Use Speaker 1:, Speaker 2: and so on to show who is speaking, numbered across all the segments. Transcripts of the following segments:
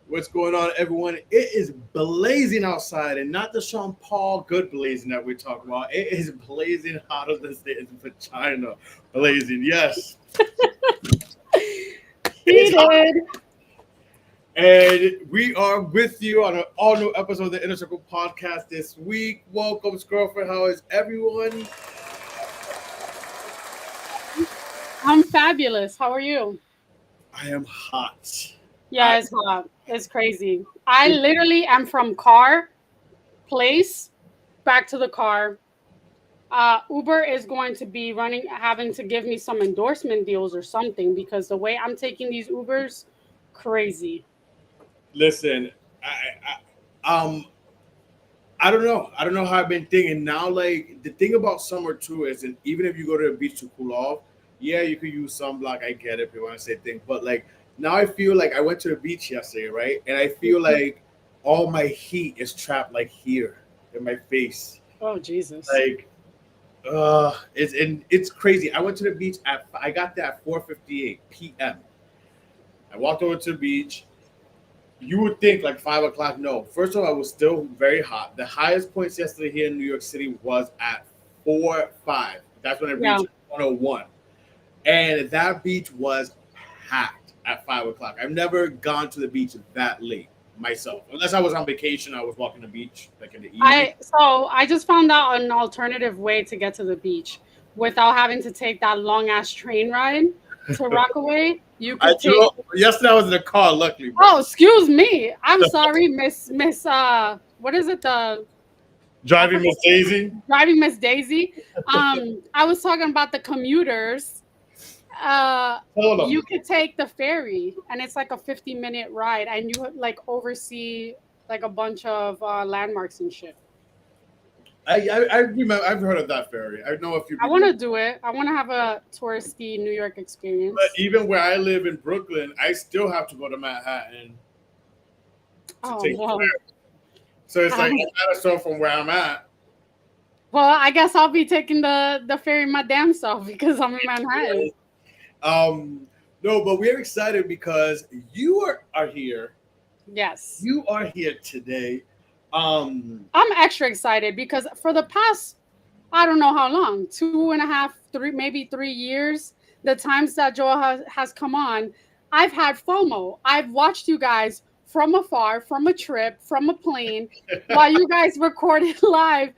Speaker 1: What's going on, everyone? It is blazing outside, and not the Sean Paul good blazing that we talk about. It is blazing hotter than the vagina blazing. Yes, it's hot.
Speaker 2: Heated.
Speaker 1: And we are with you on an all new episode of the Inner Circle podcast this week. Welcome, girlfriend. How is everyone?
Speaker 2: I'm fabulous. How are you?
Speaker 1: I am hot. I
Speaker 2: Yeah, it's hot. It's crazy. I literally am from car, place, back to the car. Uber is going to be having to give me some endorsement deals or something because the way I'm taking these Ubers, crazy.
Speaker 1: listen. I I don't know. I don't know how I've been thinking now. Like the thing about summer too is, and even if you go to the beach to cool off, yeah, you could use sunblock. I get it if you want to say thing, but like now I feel like I went to the beach yesterday, right? And I feel like all my heat is trapped like here in my face.
Speaker 2: Oh, Jesus.
Speaker 1: Like, it's crazy. I went to the beach I got there at 4:58 p.m. I walked over to the beach. You would think like 5 o'clock. No, first of all, I was still very hot. The highest points yesterday here in New York City was at 4:05. That's when it
Speaker 2: Yeah.
Speaker 1: reached 101, and that beach was packed at 5 o'clock. I've never gone to the beach that late myself, unless I was on vacation. I was walking the beach like in the evening.
Speaker 2: I just found out an alternative way to get to the beach without having to take that long ass train ride to Rockaway. You
Speaker 1: I
Speaker 2: could take.
Speaker 1: drove yesterday. I was in the car, luckily. But
Speaker 2: Oh, excuse me. I'm sorry, Miss. What is it? The I
Speaker 1: driving
Speaker 2: forgot.
Speaker 1: Miss Daisy.
Speaker 2: Driving Miss Daisy. I was talking about the commuters.
Speaker 1: Hold on.
Speaker 2: You could take the ferry, and it's like a 50-minute ride, and you like oversee like a bunch of landmarks and shit.
Speaker 1: I remember. I've heard of that ferry. I know a few
Speaker 2: I
Speaker 1: people.
Speaker 2: want to do it. I want to have a touristy New York
Speaker 1: But
Speaker 2: experience.
Speaker 1: even where I live in Brooklyn, I still have to go to Manhattan to
Speaker 2: Oh
Speaker 1: take the
Speaker 2: well.
Speaker 1: ferry. So it's like
Speaker 2: Um,
Speaker 1: I gotta start from where I'm at.
Speaker 2: well, I guess I'll be taking the ferry my damn self because I'm in Manhattan.
Speaker 1: Um, no, but we're excited because you are here.
Speaker 2: Yes.
Speaker 1: You are here today.
Speaker 2: I'm extra excited because for the past, I don't know how long, 2.5, three, maybe 3 years, the times that Joel has come on, I've had FOMO. I've watched you guys from afar, from a trip, from a plane, while you guys recorded live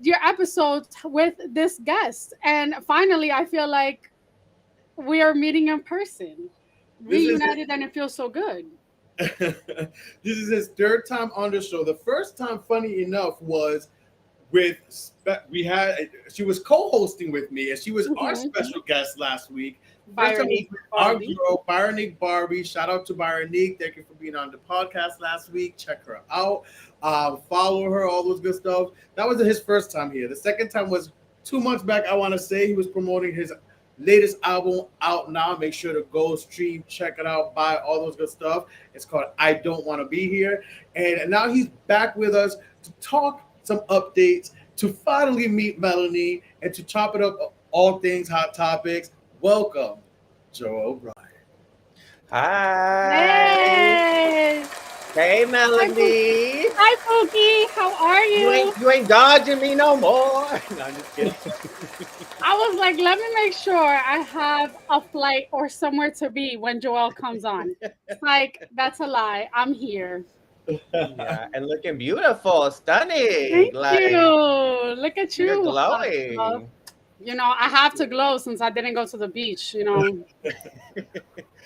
Speaker 2: your episodes with this guest. And finally, I feel like we are meeting in person,
Speaker 1: this is
Speaker 2: reunited, and it feels so good.
Speaker 1: this is his third time on the show. The first time, funny enough, was with we had she was co-hosting with me, and she was our
Speaker 2: Mhm.
Speaker 1: special guest last week. First time was
Speaker 2: Byronique
Speaker 1: with our
Speaker 2: Barbie.
Speaker 1: girl Byronique Barbie. Shout out to Byronique. Thank you for being on the podcast last week. Check her out. Follow her. All those good stuff. That was his first time here. The second time was 2 months back. I want to say he was promoting his latest album out now. Make sure to go stream, check it out, buy all those good stuff. It's called I Don't Want to Be Here. And now he's back with us to talk some updates, to finally meet Melanie, and to chop it up all things hot topics. Welcome, Joelle Bryan.
Speaker 3: Hi.
Speaker 2: Hey!
Speaker 3: Hey,
Speaker 2: Hi,
Speaker 3: Melanie.
Speaker 2: Hi, Pookie. How are
Speaker 3: You
Speaker 2: you?
Speaker 3: ain't dodging me no more. No, I'm just kidding.
Speaker 2: I was like, let me make sure I have a flight or somewhere to be when Joel comes on. It's like, that's a lie. I'm here.
Speaker 3: Yeah, and looking beautiful, stunning.
Speaker 2: Thank
Speaker 3: Like
Speaker 2: you. Look at
Speaker 3: you're
Speaker 2: you. Hot stuff.
Speaker 3: glowing.
Speaker 2: I have to glow since I didn't go to the beach.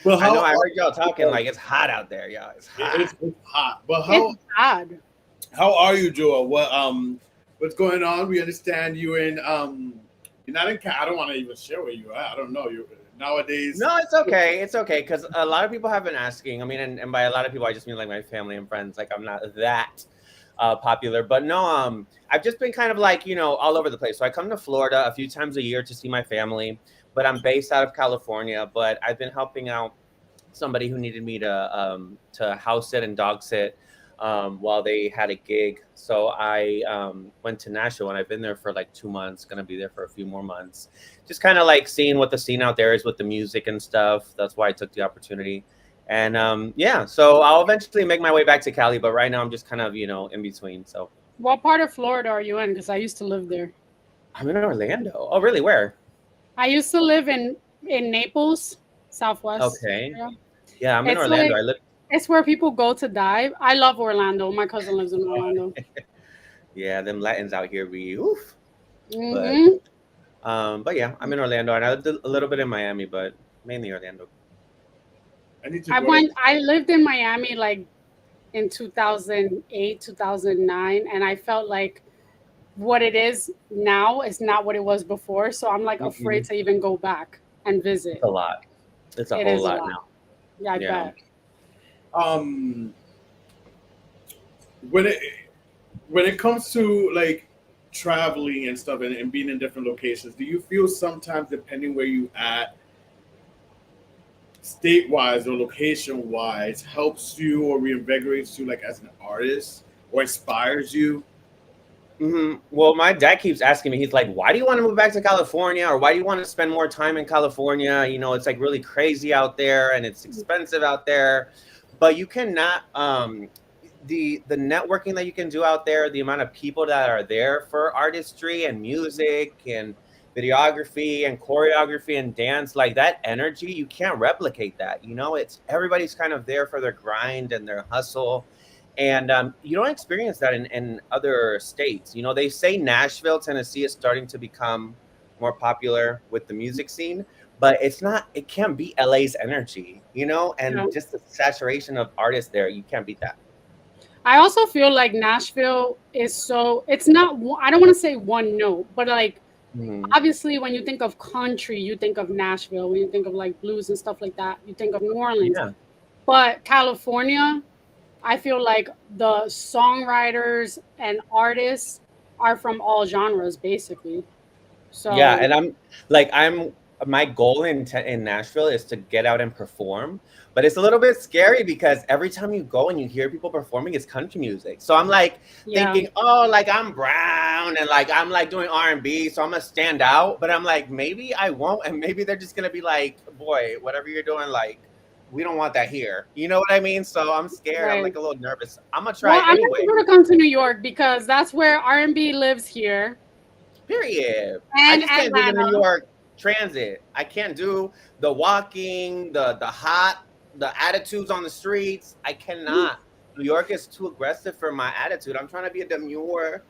Speaker 1: Well,
Speaker 3: I know.
Speaker 1: how
Speaker 3: I
Speaker 1: are
Speaker 3: heard y'all talking
Speaker 1: you?
Speaker 3: like it's hot out there, y'all. It's hot.
Speaker 1: It's hot, but
Speaker 2: It's bad.
Speaker 1: how are you, Joelle? What's going on? We understand you in you're not in. I don't want to even share where you are. I don't know you nowadays.
Speaker 3: No, it's okay. It's okay because a lot of people have been asking. I mean, and by a lot of people, I just mean like my family and friends. Like I'm not that popular, but no, I've just been kind of like all over the place. So I come to Florida a few times a year to see my family, but I'm based out of California. But I've been helping out somebody who needed me to house sit and dog sit while they had a gig. So I went to Nashville and I've been there for like 2 months, gonna be there for a few more months. Just kind of like seeing what the scene out there is with the music and stuff. That's why I took the opportunity. And yeah, so I'll eventually make my way back to Cali, but right now I'm just kind of in between. So
Speaker 2: What part of Florida are you in? Because I used to live there.
Speaker 3: I'm in Orlando. Oh, really? Where?
Speaker 2: I used to live in Naples, Southwest
Speaker 3: Okay.
Speaker 2: area.
Speaker 3: Yeah, I'm in
Speaker 2: It's
Speaker 3: Orlando.
Speaker 2: like
Speaker 3: I live.
Speaker 2: it's where people go to dive. I love Orlando. My cousin lives in Orlando.
Speaker 3: Yeah, them Latins out here be oof. But
Speaker 2: Hmm.
Speaker 3: yeah, I'm in Orlando, and I lived a little bit in Miami, but mainly Orlando.
Speaker 1: I need to
Speaker 2: I
Speaker 1: go to.
Speaker 2: went. I lived in Miami like in 2008, 2009, and I felt like what it is now is not what it was before. So I'm like afraid
Speaker 3: Mm-mm.
Speaker 2: to even go back and
Speaker 3: It's
Speaker 2: visit.
Speaker 3: a lot. It's a
Speaker 2: It
Speaker 3: whole
Speaker 2: is a
Speaker 3: lot
Speaker 2: lot.
Speaker 3: now.
Speaker 2: Yeah, I
Speaker 3: Yeah.
Speaker 2: bet.
Speaker 1: Um, when it comes to like traveling and stuff and being in different locations, do you feel sometimes depending where you at, state wise or location wise, helps you or reinvigorates you like as an artist or inspires you?
Speaker 3: Well, my dad keeps asking me. He's like, "Why do you want to move back to California, or why do you want to spend more time in California? It's like really crazy out there, and it's expensive out there, but you cannot the networking that you can do out there, the amount of people that are there for artistry and music and videography and choreography and dance, like that energy, you can't replicate that. It's everybody's kind of there for their grind and their hustle, and you don't experience that in other states. They say Nashville, Tennessee is starting to become more popular with the music scene, but it can't beat LA's energy,
Speaker 2: Yeah.
Speaker 3: and just the saturation of artists there. You can't beat that.
Speaker 2: I also feel like Nashville is so it's not I don't want to say one note, but like
Speaker 3: Mhm.
Speaker 2: obviously when you think of country, you think of Nashville. When you think of like blues and stuff like that, you think of New Orleans.
Speaker 3: Yeah.
Speaker 2: But California, I feel like the songwriters and artists are from all genres basically.
Speaker 3: Yeah,
Speaker 2: So
Speaker 3: and I'm my goal in Nashville is to get out and perform, but it's a little bit scary because every time you go and you hear people performing, it's country music. So I'm like
Speaker 2: yeah,
Speaker 3: thinking, oh, like I'm brown and like I'm like doing R&B, so I'm gonna stand out. But I'm like, maybe I won't, and maybe they're just gonna be like, boy, whatever you're doing, like we don't want that here. You know what I mean? So I'm scared. I'm
Speaker 2: right.
Speaker 3: like a little nervous. I'm gonna try
Speaker 2: Well,
Speaker 3: it
Speaker 2: I'm
Speaker 3: anyway.
Speaker 2: actually gonna come to New York because that's where R&B lives here
Speaker 3: Period. I
Speaker 2: and
Speaker 3: just can't do the New
Speaker 2: Atlanta.
Speaker 3: York transit. I can't do the walking, the hot, the attitudes on the streets. I cannot. New York is too aggressive for my attitude. I'm trying to be a demure,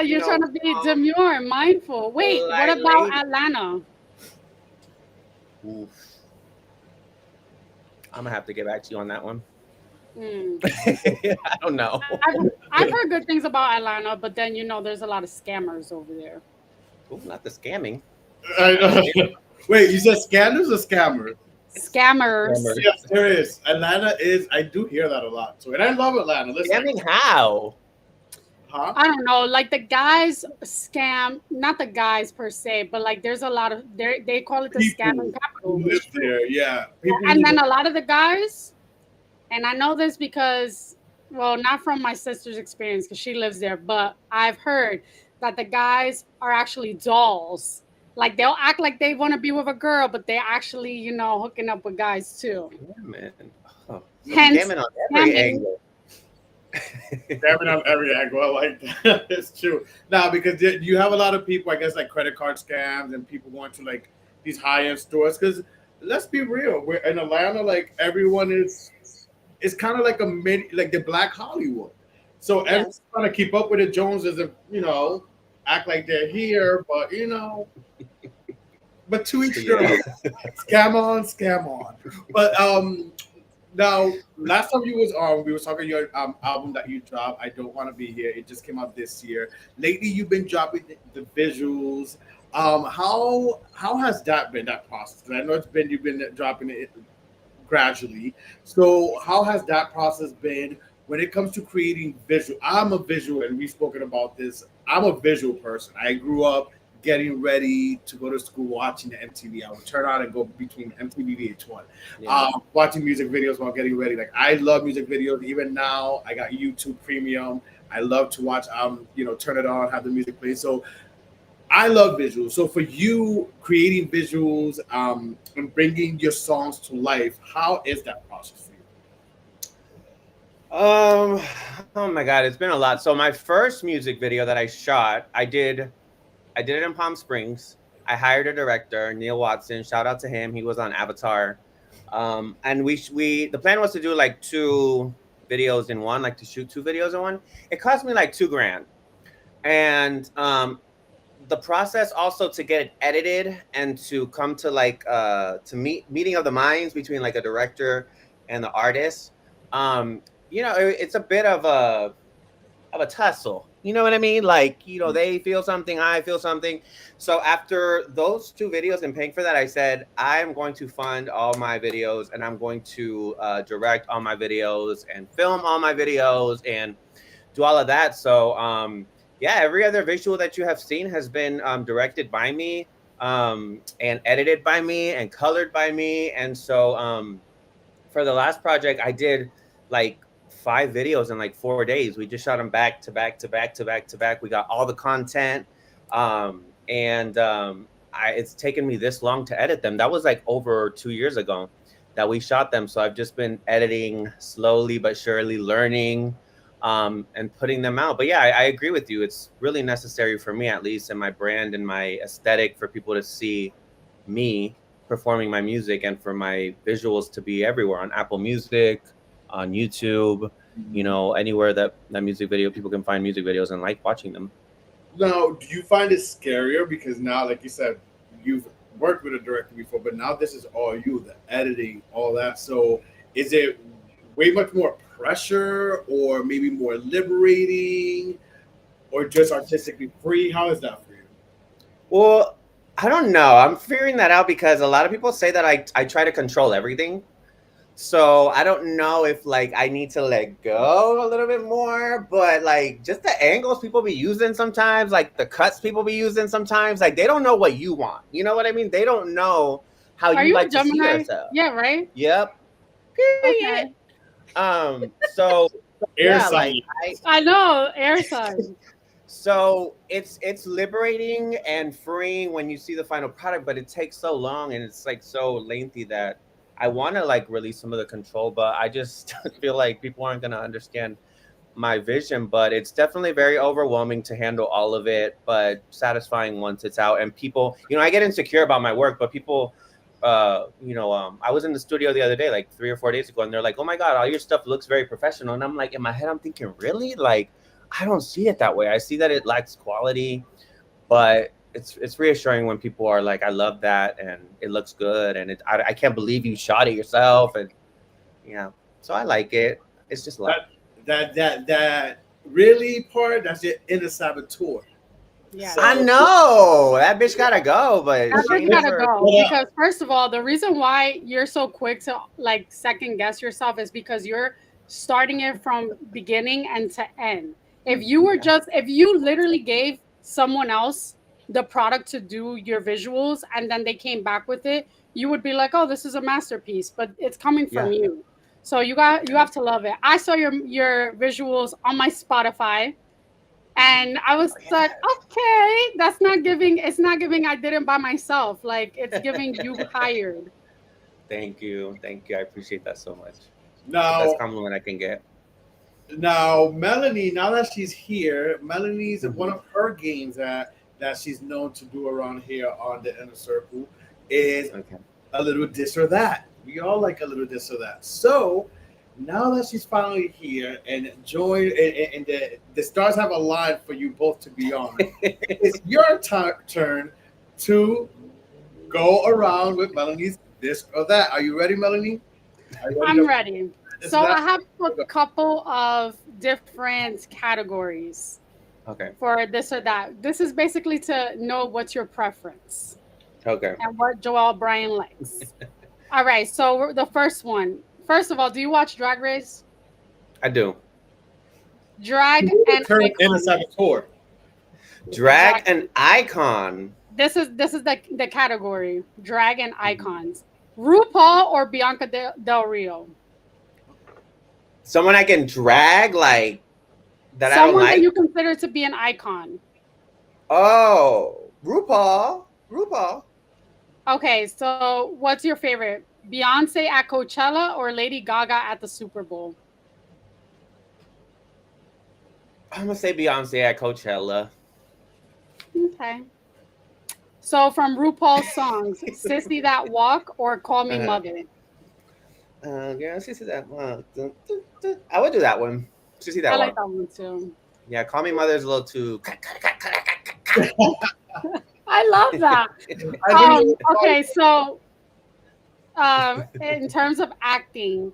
Speaker 2: You're trying to be demure and mindful. Wait, what
Speaker 3: polite
Speaker 2: about
Speaker 3: lady.
Speaker 2: Atlanta?
Speaker 3: Oof. I'm gonna have to get back to you on that one.
Speaker 2: Hmm.
Speaker 3: I don't know.
Speaker 2: I've heard good things about Atlanta, but then there's a lot of scammers over there.
Speaker 3: Ooh, not the scamming. Not the
Speaker 1: I, wait, you said scandals or scammers?
Speaker 2: Scammers.
Speaker 3: scammers.
Speaker 1: Yes, there is. Atlanta is. I do hear that a lot too, and I love Atlanta. Listen,
Speaker 3: Scamming how?
Speaker 1: huh?
Speaker 2: I don't know, like the guys scam, not the guys per se, but like there's a lot of they call it the
Speaker 1: People
Speaker 2: scamming capital.
Speaker 1: who
Speaker 2: It's
Speaker 1: live
Speaker 2: true.
Speaker 1: there, yeah, people
Speaker 2: And
Speaker 1: who
Speaker 2: then a lot of the guys, and I know this because, well, not from my sister's experience because she lives there, but I've heard that the guys are actually dolls. Like they'll act like they want to be with a girl, but they're actually, hooking up with guys too.
Speaker 3: Scamming. Oh, so
Speaker 2: Hence,
Speaker 3: scamming on every
Speaker 2: scamming.
Speaker 3: angle.
Speaker 1: scamming on every angle. I like that. It's true. Now, because you have a lot of people, I guess, like credit card scams and people going to like these high end stores. Because let's be real, we're in Atlanta. Like everyone is, it's kind of like a mini, like the Black Hollywood. So everyone's
Speaker 2: Yes.
Speaker 1: trying to keep up with the Joneses, and act like they're here, but but to each their
Speaker 3: Yeah.
Speaker 1: own. Scam on, scam on. But now last time you was on, we was talking your album that you dropped. I don't want to be here. It just came out this year. Lately, you've been dropping the visuals. How has that been that process? 'Cause I know you've been dropping it gradually. So how has that process been when it comes to creating visual? I'm a visual, and we've spoken about this. I'm a visual person. I grew up getting ready to go to school watching the MTV. I would turn on and go between MTV VH1,
Speaker 3: Yeah.
Speaker 1: watching music videos while getting ready. Like I love music videos. Even now, I got YouTube Premium. I love to watch. Turn it on, have the music play. So I love visuals. So for you creating visuals and bringing your songs to life, how is that process for you?
Speaker 3: Um, oh my God, it's been a lot. So my first music video that I shot, I did it in Palm Springs. I hired a director, Neil Watson. Shout out to him. He was on Avatar. And the plan was to do like two videos in one, like to shoot two videos in one. It cost me like 2 grand. And the process also to get it edited and to come to like to meeting of the minds between like a director and the artist. Um, it's a bit of a tussle. You know what I mean? Like, they feel something, I feel something. So after those two videos and paying for that, I said, I'm going to fund all my videos and I'm going to direct all my videos and film all my videos and do all of that. So, yeah, every other visual that you have seen has been directed by me, and edited by me and colored by me. And so, for the last project, I did like 5 videos in like 4 days. We just shot them back to back to back to back to back. We got all the content, and it's taken me this long to edit them. That was like over 2 years ago that we shot them. So I've just been editing slowly but surely, learning, and putting them out. But yeah, I agree with you. It's really necessary for me, at least, and my brand and my aesthetic, for people to see me performing my music and for my visuals to be everywhere on Apple Music, on YouTube, anywhere that music video people can find music videos and like watching them.
Speaker 1: Now, do you find it scarier because now, like you said, you've worked with a director before, but now this is all you, the editing, all that. So, is it way much more pressure, or maybe more liberating, or just artistically free? How is that for you?
Speaker 3: Well, I don't know. I'm figuring that out because a lot of people say that I try to control everything. So I don't know if like I need to let go a little bit more, but like just the angles people be using sometimes, like the cuts people be using sometimes, like they don't know what you want. You know what I mean? They don't know how
Speaker 2: Are
Speaker 3: you
Speaker 2: you a
Speaker 3: like to see
Speaker 2: Gemini?
Speaker 3: yourself.
Speaker 2: Yeah, right.
Speaker 3: Yep.
Speaker 2: Okay,
Speaker 3: Period. So
Speaker 1: Air
Speaker 3: yeah, like
Speaker 1: sign.
Speaker 2: I know air sign.
Speaker 3: so it's liberating and freeing when you see the final product, but it takes so long and it's like so lengthy that I want to like release some of the control, but I just feel like people aren't going to understand my vision. But it's definitely very overwhelming to handle all of it, but satisfying once it's out. And people, I get insecure about my work, but people, I was in the studio the other day, like 3 or 4 days ago, and they're like, oh my God, all your stuff looks very professional. And I'm like, in my head, I'm thinking, really? Like, I don't see it that way. I see that it lacks quality, but it's reassuring when people are like, I love that and it looks good and I can't believe you shot it yourself. And yeah, so I like it. It's just love.
Speaker 1: That really part. That's your inner saboteur.
Speaker 2: Yes.
Speaker 3: I
Speaker 1: So
Speaker 3: know that bitch gotta go, but
Speaker 2: That
Speaker 3: she
Speaker 2: bitch
Speaker 3: ain't
Speaker 2: gotta
Speaker 3: never.
Speaker 2: go because first of all, the reason why you're so quick to like second guess yourself is because you're starting it from beginning and to end. If you literally gave someone else the product to do your visuals and then they came back with it, you would be like, "Oh, this is a masterpiece," but it's coming from
Speaker 3: Yeah.
Speaker 2: you. So you have to love it. I saw your visuals on my Spotify. And I was like, okay, that's not giving, it's not giving I did it by myself. Like it's giving you hired.
Speaker 3: Thank you, thank you. I appreciate that so much. It's the best
Speaker 1: now,
Speaker 3: compliment I can get.
Speaker 1: now Melanie, now that she's here, Melanie's one
Speaker 3: Mhm.
Speaker 1: of her games that she's known to do around here on the inner circle is
Speaker 3: Okay.
Speaker 1: a little this or that. We all like a little this or that. So now that she's finally here and join, and the stars have aligned for you both to be on, it's your turn to go around with Melanie's this or that. Are you ready, Melanie? Are you ready
Speaker 2: I'm
Speaker 1: to
Speaker 2: ready.
Speaker 1: this or
Speaker 2: So I
Speaker 1: that?
Speaker 2: have a couple of different categories
Speaker 3: Okay.
Speaker 2: for this or that. This is basically to know what's your preference
Speaker 3: Okay.
Speaker 2: and what Joelle Bryan likes. All right. So the first one. First of all, do you watch Drag Race?
Speaker 3: I do.
Speaker 2: Drag and
Speaker 1: Turn in a
Speaker 2: icon.
Speaker 1: saboteur.
Speaker 3: Drag an
Speaker 2: Exactly.
Speaker 3: icon.
Speaker 2: This is the category. Drag and
Speaker 3: Mhm.
Speaker 2: icons. RuPaul or Bianca Del Rio?
Speaker 3: Someone I can drag, like, that I don't
Speaker 2: Someone that
Speaker 3: like.
Speaker 2: you consider to be an icon.
Speaker 3: Oh, RuPaul. RuPaul.
Speaker 2: Okay, so what's your favorite? Beyonce at Coachella or Lady Gaga at the Super Bowl?
Speaker 3: I'm gonna say Beyonce at Coachella.
Speaker 2: Okay. So from RuPaul's songs, "Sissy That Walk" or "Call Me
Speaker 3: Uh-huh.
Speaker 2: Mother."
Speaker 3: Yeah, she said that. I would do that one. She see
Speaker 2: I
Speaker 3: that
Speaker 2: like
Speaker 3: one.
Speaker 2: that one too.
Speaker 3: Yeah, Call Me Mother is a little too.
Speaker 2: I love that.
Speaker 1: I think it was
Speaker 2: Okay, so in terms of acting,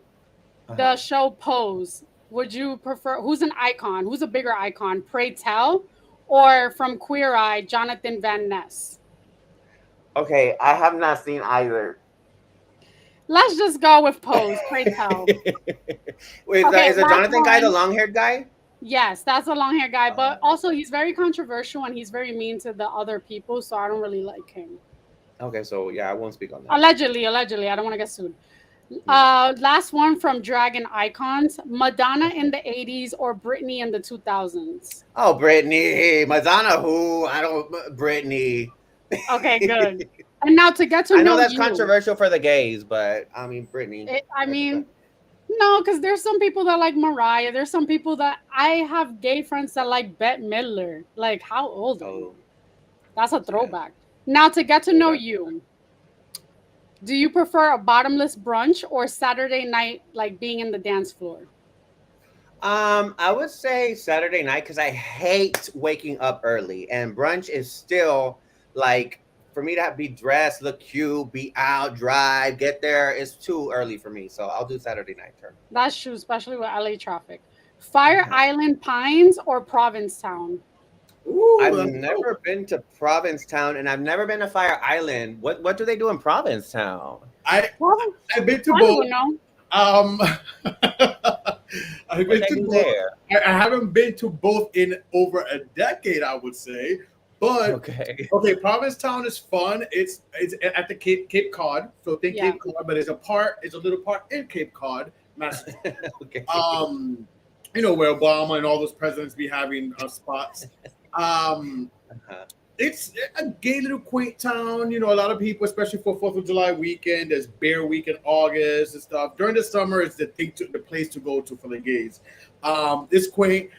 Speaker 2: the
Speaker 3: Uh-huh.
Speaker 2: show Pose, would you prefer who's an icon? Who's a bigger icon? Pray Tell, or from Queer Eye, Jonathan Van Ness?
Speaker 3: Okay, I have not seen either.
Speaker 2: Let's just go with Pose. Pray Tell.
Speaker 3: Wait,
Speaker 2: Okay,
Speaker 3: is the
Speaker 2: last
Speaker 3: Jonathan guy the
Speaker 2: one.
Speaker 3: long haired guy?
Speaker 2: Yes, that's a long hair guy, but
Speaker 3: Oh,
Speaker 2: also he's very controversial and he's very mean to the other people, so I don't really like him.
Speaker 3: okay, so yeah, I won't speak on that.
Speaker 2: Allegedly, allegedly, I don't want to get sued.
Speaker 3: Yeah.
Speaker 2: Last one from Dragon Icons: Madonna in the '80s or Britney in the 2000s.
Speaker 3: Oh, Brittany, Madonna, who I don't. Brittany.
Speaker 2: Okay, good. And now to get to
Speaker 3: I know
Speaker 2: know
Speaker 3: that's
Speaker 2: you,
Speaker 3: controversial for the gays, but I mean Brittany.
Speaker 2: I
Speaker 3: 100%.
Speaker 2: mean, no, because there's some people that like Mariah. There's some people that I have gay friends that like Bette Midler. Like, how old are you?
Speaker 3: Oh,
Speaker 2: That's a
Speaker 3: yeah.
Speaker 2: throwback. Now to get to know
Speaker 3: Throwback.
Speaker 2: you, do you prefer a bottomless brunch or Saturday night, like being in the dance floor?
Speaker 3: I would say Saturday night because I hate waking up early, and brunch is still like for me to be dressed, look cute, be out, drive, get there. It's too early for me, so I'll do Saturday night turn.
Speaker 2: That's true, especially with LA traffic. Fire
Speaker 3: Yeah.
Speaker 2: Island Pines or Provincetown?
Speaker 1: Ooh,
Speaker 3: I've
Speaker 1: that's dope.
Speaker 3: never been to Provincetown, and I've never been to Fire Island. What do they do in Provincetown?
Speaker 1: I
Speaker 2: Well,
Speaker 1: I've been to
Speaker 2: I
Speaker 1: both.
Speaker 2: don't know.
Speaker 1: Um, I've
Speaker 3: What
Speaker 1: been
Speaker 3: they
Speaker 1: to
Speaker 3: do
Speaker 1: both.
Speaker 3: there?
Speaker 1: I haven't been to both in over a decade, I would say. But
Speaker 3: Okay.
Speaker 1: okay, Provincetown is fun. It's at the Cape Cod, so think
Speaker 2: Yeah.
Speaker 1: Cape Cod, but it's a little part in Cape Cod, Massachusetts.
Speaker 3: Okay.
Speaker 1: Where Obama and all those presidents be having spots. Um,
Speaker 3: Uh-huh.
Speaker 1: it's a gay little quaint town. A lot of people, especially for Fourth of July weekend, there's Bear Week in August and stuff. During the summer, it's the place to go to for the gays. It's quaint.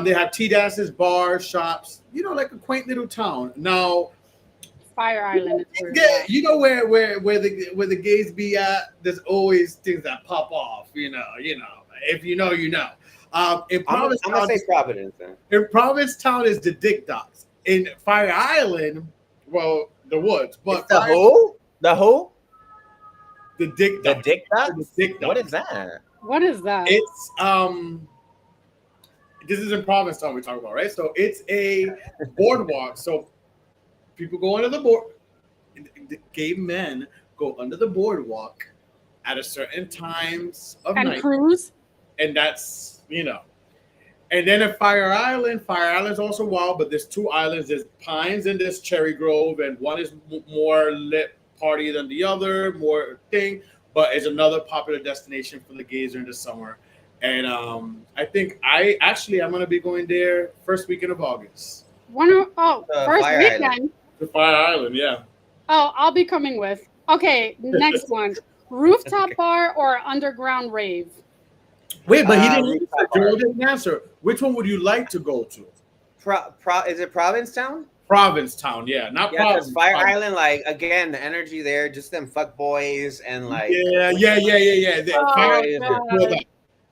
Speaker 1: They have tea dances, bars, shops. Like a quaint little town. Now,
Speaker 2: Fire Island is where it's
Speaker 1: yeah,
Speaker 2: at.
Speaker 1: where the gays be at. There's always things that pop off. If you know, you know. In
Speaker 3: I'm gonna
Speaker 1: Provincetown,
Speaker 3: say Providence then.
Speaker 1: is the Dick Dots. In Fire Island, well, the woods,
Speaker 3: It's
Speaker 1: but
Speaker 3: the who? The who?
Speaker 1: the Dick
Speaker 3: The
Speaker 1: Dots.
Speaker 3: Dick
Speaker 1: The
Speaker 3: Ducks?
Speaker 1: Dick
Speaker 3: What
Speaker 1: Dots.
Speaker 3: is that?
Speaker 2: What is that?
Speaker 1: It's this is in Provincetown we're talking about, right? So it's a boardwalk. So people go under the board. The gay men go under the boardwalk at a certain times of
Speaker 2: And
Speaker 1: night,
Speaker 2: cruise?
Speaker 1: and that's. And then at Fire Island's also wild, but there's two islands. There's Pines and there's Cherry Grove, and one is more lit party than the other, more thing, but it's another popular destination for the gays during the summer. And I think I'm gonna be going there first weekend of August
Speaker 2: First
Speaker 3: Fire Island.
Speaker 2: weekend.
Speaker 1: to Fire Island. Yeah.
Speaker 2: Oh, I'll be coming with. Okay, next one. Rooftop
Speaker 3: Okay.
Speaker 2: bar or underground rave?
Speaker 1: Wait, but he didn't answer.
Speaker 3: Rooftop
Speaker 1: Joel
Speaker 3: bar.
Speaker 1: didn't answer. Which one would you like to go to?
Speaker 3: Is it Provincetown?
Speaker 1: Provincetown, yeah, not
Speaker 3: Yeah, because
Speaker 1: Providence.
Speaker 3: Fire Island, like again, the energy there, just them fuck boys and like
Speaker 1: Yeah.
Speaker 2: Oh,
Speaker 3: Fire Island.
Speaker 1: More
Speaker 2: God.
Speaker 1: that.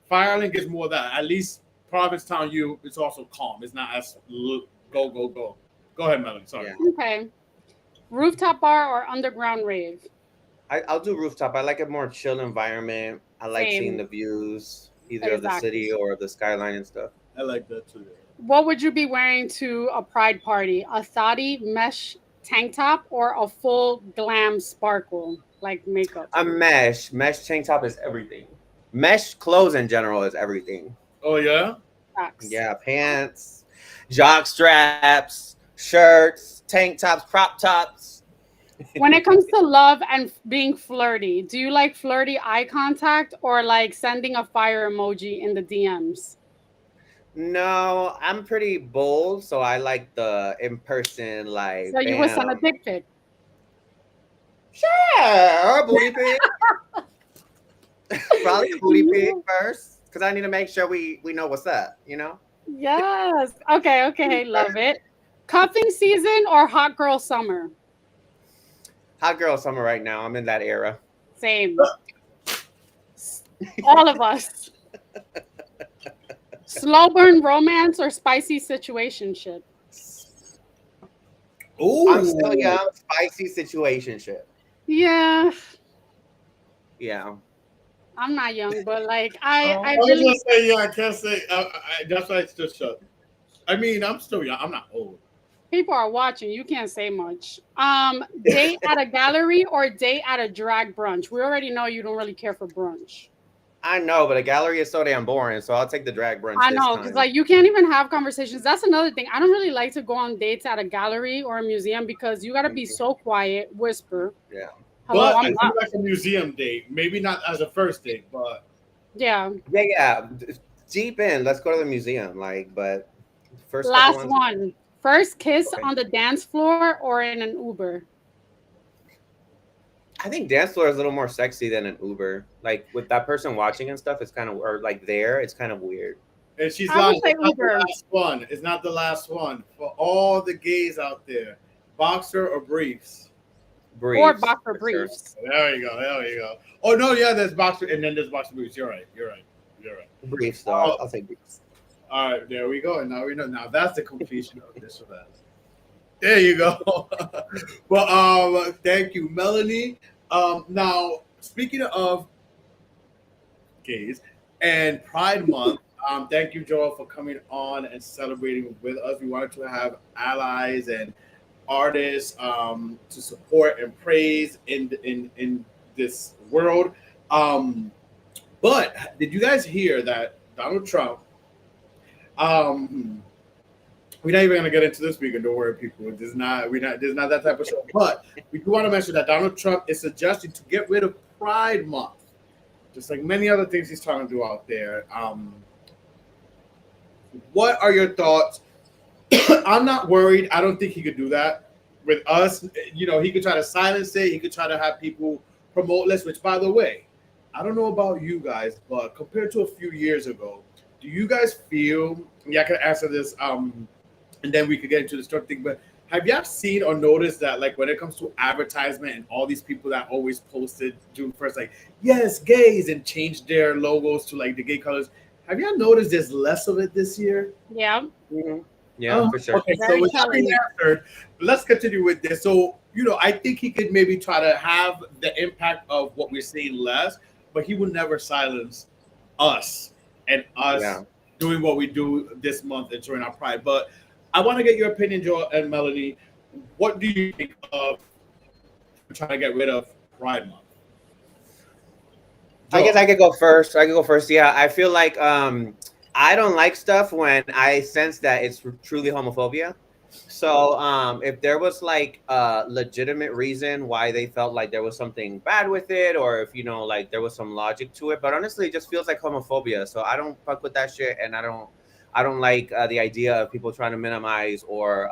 Speaker 1: Fire Island gets more of that. At least Provincetown, it's also calm. It's not as go go go. Go ahead, Melanie. Sorry.
Speaker 3: Yeah.
Speaker 2: Okay. Rooftop bar or underground rave?
Speaker 3: I'll do rooftop. I like a more chill environment. I like
Speaker 2: Same.
Speaker 3: seeing the views, either of the
Speaker 2: Exactly.
Speaker 3: city or of the skyline and stuff.
Speaker 1: I like that too.
Speaker 2: What would you be wearing to a pride party? A thotty mesh tank top or a full glam sparkle like makeup?
Speaker 3: A mesh tank top is everything. Mesh clothes in general is everything.
Speaker 1: Oh yeah.
Speaker 2: Facts.
Speaker 3: Yeah, pants, jock straps, shirts, tank tops, crop tops.
Speaker 2: When it comes to love and being flirty, do you like flirty eye contact or like sending a fire emoji in the DMs?
Speaker 3: No, I'm pretty bold, so I like the in person, like
Speaker 2: So you would send a
Speaker 3: bam.
Speaker 2: dick pic.
Speaker 3: Sure, booty pic. Probably booty pic first, because I need to make sure we know what's up.
Speaker 2: Yes. Okay. Okay. Love it. Cuffing season or hot girl summer?
Speaker 3: Hot girl summer right now. I'm in that era.
Speaker 2: Same. All of us. Slow burn romance or spicy situationship?
Speaker 3: I'm still
Speaker 1: Ooh.
Speaker 3: young. Spicy situationship.
Speaker 2: Yeah,
Speaker 3: Yeah.
Speaker 2: I'm not young, but like
Speaker 1: I
Speaker 2: I
Speaker 1: was gonna
Speaker 2: really
Speaker 1: say yeah. I can't say. That's why I still shut. I mean, I'm still young. I'm not old.
Speaker 2: people are watching. You can't say much. Date at a gallery or date at a drag brunch? We already know you don't really care for brunch.
Speaker 3: I know, but a gallery is so damn boring, so I'll take the drag brunch
Speaker 2: I
Speaker 3: this
Speaker 2: know, because
Speaker 3: time.
Speaker 2: like you can't even have conversations. That's another thing. I don't really like to go on dates at a gallery or a museum because you got to be
Speaker 3: Mhm.
Speaker 2: so quiet, whisper.
Speaker 3: Yeah.
Speaker 2: Hello,
Speaker 1: But
Speaker 2: I'm
Speaker 1: I do like
Speaker 2: lost.
Speaker 1: a museum date. Maybe not as a first date, but
Speaker 2: Yeah.
Speaker 3: Yeah, yeah. Deep in, let's go to the museum. Like, but the first couple
Speaker 2: Last
Speaker 3: ones,
Speaker 2: one. First kiss
Speaker 3: okay.
Speaker 2: on the dance floor or in an Uber?
Speaker 3: I think dance floor is a little more sexy than an Uber. Like with that person watching and stuff, it's kind of or like there, it's kind of weird.
Speaker 1: and she's
Speaker 2: I would
Speaker 1: lying.
Speaker 2: say
Speaker 1: It's not the
Speaker 2: Uber
Speaker 1: last one. It's not the last one for all the gays out there. Boxer or briefs.
Speaker 2: or
Speaker 3: Briefs
Speaker 2: boxer
Speaker 3: for sure.
Speaker 2: briefs.
Speaker 1: There you go. There you go. Oh no, yeah, there's boxer, and then there's boxer briefs. You're right. You're right. You're right.
Speaker 3: Briefs though.
Speaker 1: Oh,
Speaker 3: I'll take briefs.
Speaker 1: all right. There we go. And now we know. Now that's the completion of this event. There you go. Well, thank you, Melanie. Now speaking of gays and Pride Month. Thank you, Joel, for coming on and celebrating with us. We wanted to have allies and artists to support and praise in this world. Um, but did you guys hear that Donald Trump? Um, we're not even gonna get into this weekend. Don't worry, people. There's not that type of show. But we do want to mention that Donald Trump is suggesting to get rid of Pride Month, just like many other things he's trying to do out there. What are your thoughts? I'm not worried. I don't think he could do that with us. You know, he could try to silence it. He could try to have people promote less. Which, by the way, I don't know about you guys, but compared to a few years ago, do you guys feel? Yeah, I can answer this. And then we could get into the story thing. But have you ever seen or noticed that, like, when it comes to advertisement and all these people that always posted June 1st, like, yes, gays, and changed their logos to like the gay colors? Have you noticed there's less of it this year?
Speaker 2: Yeah,
Speaker 3: Hmm. Yeah, for sure.
Speaker 1: Okay, so
Speaker 2: very
Speaker 1: with that being
Speaker 2: telling.
Speaker 1: answered, let's continue with this. So, I think he could maybe try to have the impact of what we're seeing less, but he will never silence us and us
Speaker 3: Yeah.
Speaker 1: doing what we do this month and showing our pride. But I want to get your opinion, Joel and Melanie. What do you think of trying to get rid of Pride Month?
Speaker 3: I guess
Speaker 1: Joel.
Speaker 3: I could go first. I could go first. Yeah, I feel like I don't like stuff when I sense that it's truly homophobia. So if there was like a legitimate reason why they felt like there was something bad with it, or if like there was some logic to it, but honestly, it just feels like homophobia. So I don't fuck with that shit, and I don't like the idea of people trying to minimize or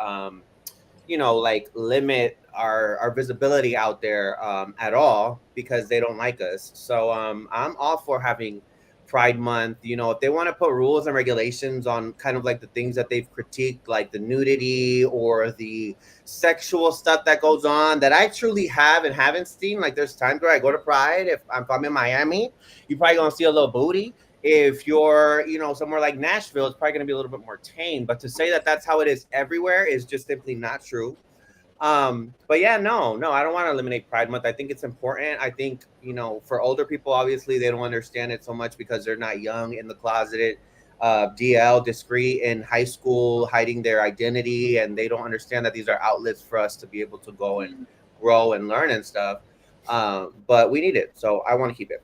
Speaker 3: like limit our visibility out there at all because they don't like us. So I'm all for having Pride Month. If they want to put rules and regulations on kind of like the things that they've critiqued, like the nudity or the sexual stuff that goes on that I truly have and haven't seen. Like there's times where I go to Pride, if I'm in Miami, you probably gonna see a little booty. If you're somewhere like Nashville, it's probably going to be a little bit more tame, but to say that that's how it is everywhere is just simply not true. But yeah, no, I don't want to eliminate Pride Month. I think it's important. I think for older people, obviously they don't understand it so much because they're not young, in the closet, DL, discreet in high school, hiding their identity, and they don't understand that these are outlets for us to be able to go and grow and learn and stuff. But we need it, so I want to keep it.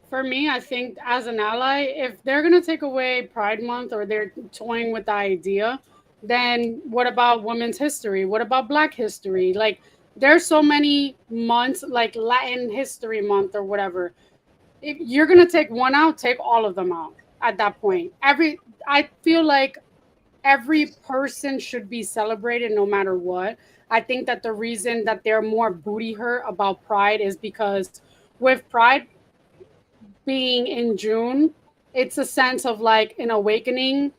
Speaker 2: For me, I think as an ally, if they're gonna take away Pride Month or they're toying with the idea, then what about Women's History? What about Black History? Like, there's so many months, like Latin History Month or whatever. If you're gonna take one out, take all of them out at that point. I feel like every person should be celebrated no matter what. I think that the reason that they're more booty hurt about Pride is because with Pride being in June, it's a sense of like an awakening.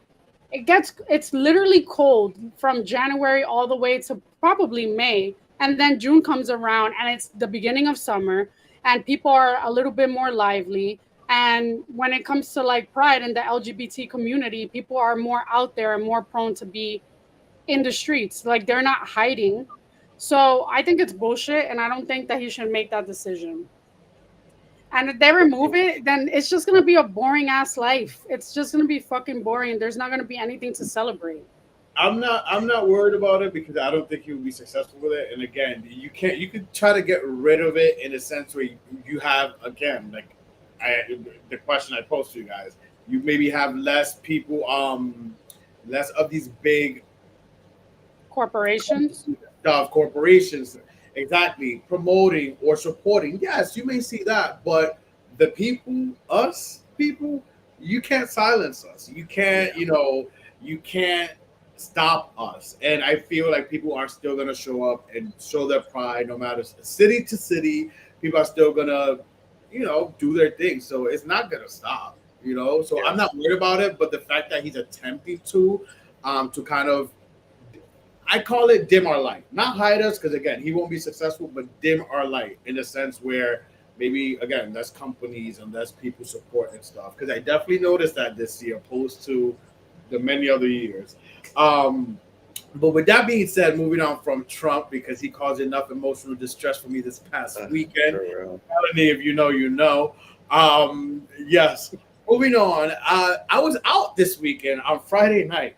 Speaker 2: It's literally cold from January all the way to probably May, and then June comes around and it's the beginning of summer, and people are a little bit more lively. And when it comes to like pride in the LGBT community, people are more out there and more prone to be in the streets, like they're not hiding. So I think it's bullshit, and I don't think that he should make that decision. And if they remove it, then it's just gonna be a boring ass life. It's just gonna be fucking boring. There's not gonna be anything to celebrate.
Speaker 1: I'm not worried about it because I don't think he will be successful with it. And again, you could try to get rid of it in a sense where you have again like the question I posed to you guys. You maybe have less people, less of these big
Speaker 2: Corporations.
Speaker 1: corporations exactly promoting or supporting. Yes, you may see that, but the people, us people, you can't silence us. You can't, you can't stop us. And I feel like people are still gonna show up and show their pride, no matter city to city. People are still gonna, do their thing. So it's not gonna stop. So
Speaker 3: Yeah.
Speaker 1: I'm not worried about it. But the fact that he's attempting to kind of I call it dim our light, not hide us, because again, he won't be successful, but dim our light in a sense where maybe again less companies and less people support and stuff. Because I definitely noticed that this year, opposed to the many other years. Um, but with that being said, moving on from Trump because he caused enough emotional distress for me this past weekend. Melanie, if you know, you know. Yes. Moving on. I was out this weekend on Friday night.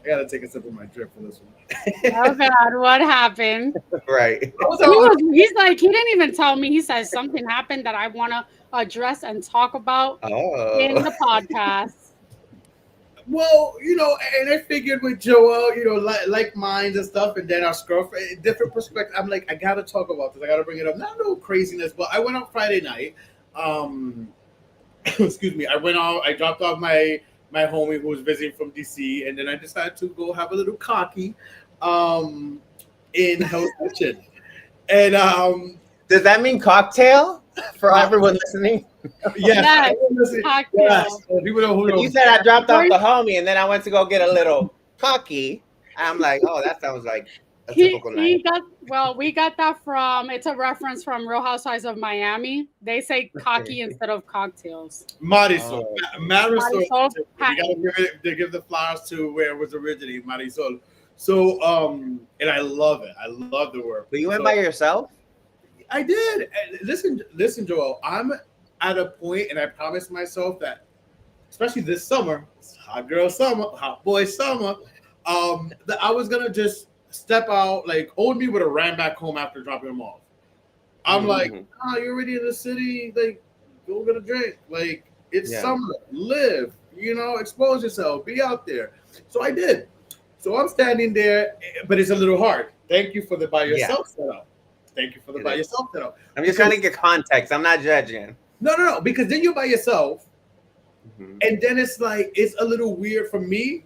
Speaker 1: I gotta take a sip of my drip for this one.
Speaker 2: Oh God, what happened?
Speaker 3: Right.
Speaker 2: He's like, he didn't even tell me. He says something happened that I want to address and talk about in
Speaker 3: Oh.
Speaker 2: the podcast.
Speaker 1: Well, and I figured with Joelle, like minds and stuff, and then our girlfriend, different perspective. I'm like, I gotta talk about this. I gotta bring it up. Not no craziness, but I went out Friday night. Excuse me. I went out. I dropped off my homie who was visiting from DC, and then I decided to go have a little cocky, in Hell's Kitchen, and
Speaker 3: Does that mean cocktail for everyone listening?
Speaker 1: yes,
Speaker 2: Cocktail.
Speaker 1: yes. People know who
Speaker 3: You said I dropped off the homie and then I went to go get a little cocky. I'm like, oh, that sounds like a typical night.
Speaker 2: We got that from, it's a reference from Real Housewives of Miami. They say cocky instead of cocktails.
Speaker 1: Marisol.
Speaker 2: Marisol.
Speaker 1: You gotta give the flowers to where it was originated, Marisol. So, and I love it. I love the word.
Speaker 3: But you went by yourself?
Speaker 1: I did. Listen, Joel. I'm at a point, and I promised myself that, especially this summer, it's hot girl summer, hot boy summer, that I was gonna just step out. Like old me would have ran back home after dropping him off. I'm like, you're already in the city. Like, go get a drink. Like, it's summer. Live. Expose yourself. Be out there. So I did. So I'm standing there, but it's a little hard. Thank you for the by yourself setup. Thank you for the by yourself setup.
Speaker 3: I'm just trying to get context. I'm not judging.
Speaker 1: No. Because then you're by yourself, and then it's like it's a little weird for me.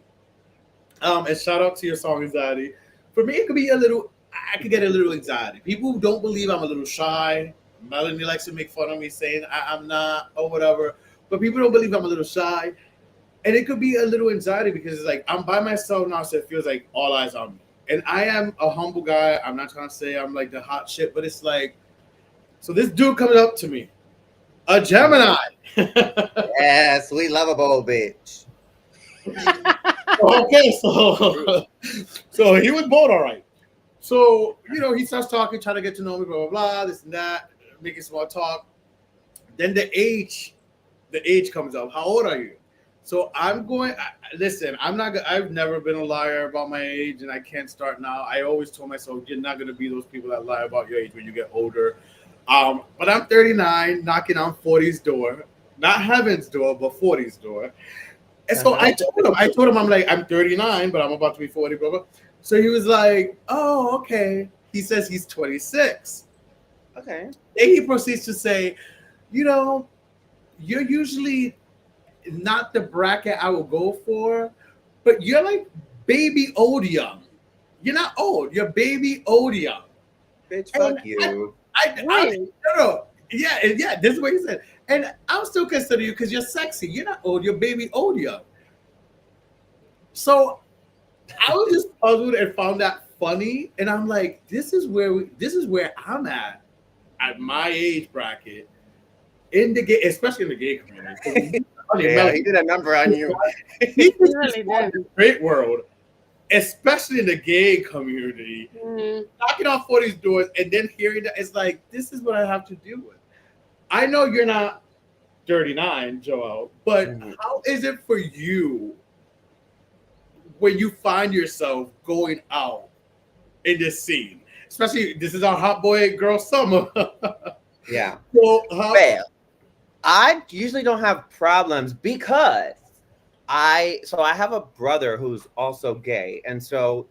Speaker 1: And shout out to your song anxiety. For me, it could be I could get a little anxiety. People don't believe I'm a little shy. Melanie likes to make fun of me saying I'm not or whatever. But people don't believe I'm a little shy. And it could be a little anxiety because it's like I'm by myself now, so it feels like all eyes on me. And I am a humble guy. I'm not trying to say I'm like the hot shit, but it's like, so this dude comes up to me, a Gemini.
Speaker 3: Yes, we love a bold bitch.
Speaker 1: Okay, so he was bold, all right. So, he starts talking, trying to get to know me, blah, blah, blah, this and that, making small talk. Then the age comes up. How old are you? So listen, I've never been a liar about my age, and I can't start now. I always told myself, you're not going to be those people that lie about your age when you get older. But I'm 39, knocking on 40's door, not heaven's door, but 40's door. And so I told him, I'm like, I'm 39, but I'm about to be 40, blah, blah. So he was like, oh, okay. He says he's 26.
Speaker 3: Okay.
Speaker 1: And he proceeds to say, you're usually not the bracket I would go for, but you're like baby old young. You're not old. You're baby old young.
Speaker 3: Bitch, fuck you.
Speaker 1: No. Yeah. This is what he said. And I'll still consider you because you're sexy. You're not old. You're baby old young. So I was just puzzled and found that funny. And I'm like, this is where I'm at my age bracket in the gay, especially in the gay community.
Speaker 3: Yeah, he did a number on you.
Speaker 1: He
Speaker 2: really did.
Speaker 1: the great world, especially in the gay community, knocking on 40's doors and then hearing that, it's like, this is what I have to deal with. I know you're not 39, Joelle, but how is it for you when you find yourself going out in this scene? Especially, this is our hot boy girl summer.
Speaker 3: Yeah.
Speaker 1: So,
Speaker 3: Well, I usually don't have problems because I have a brother who's also gay, and so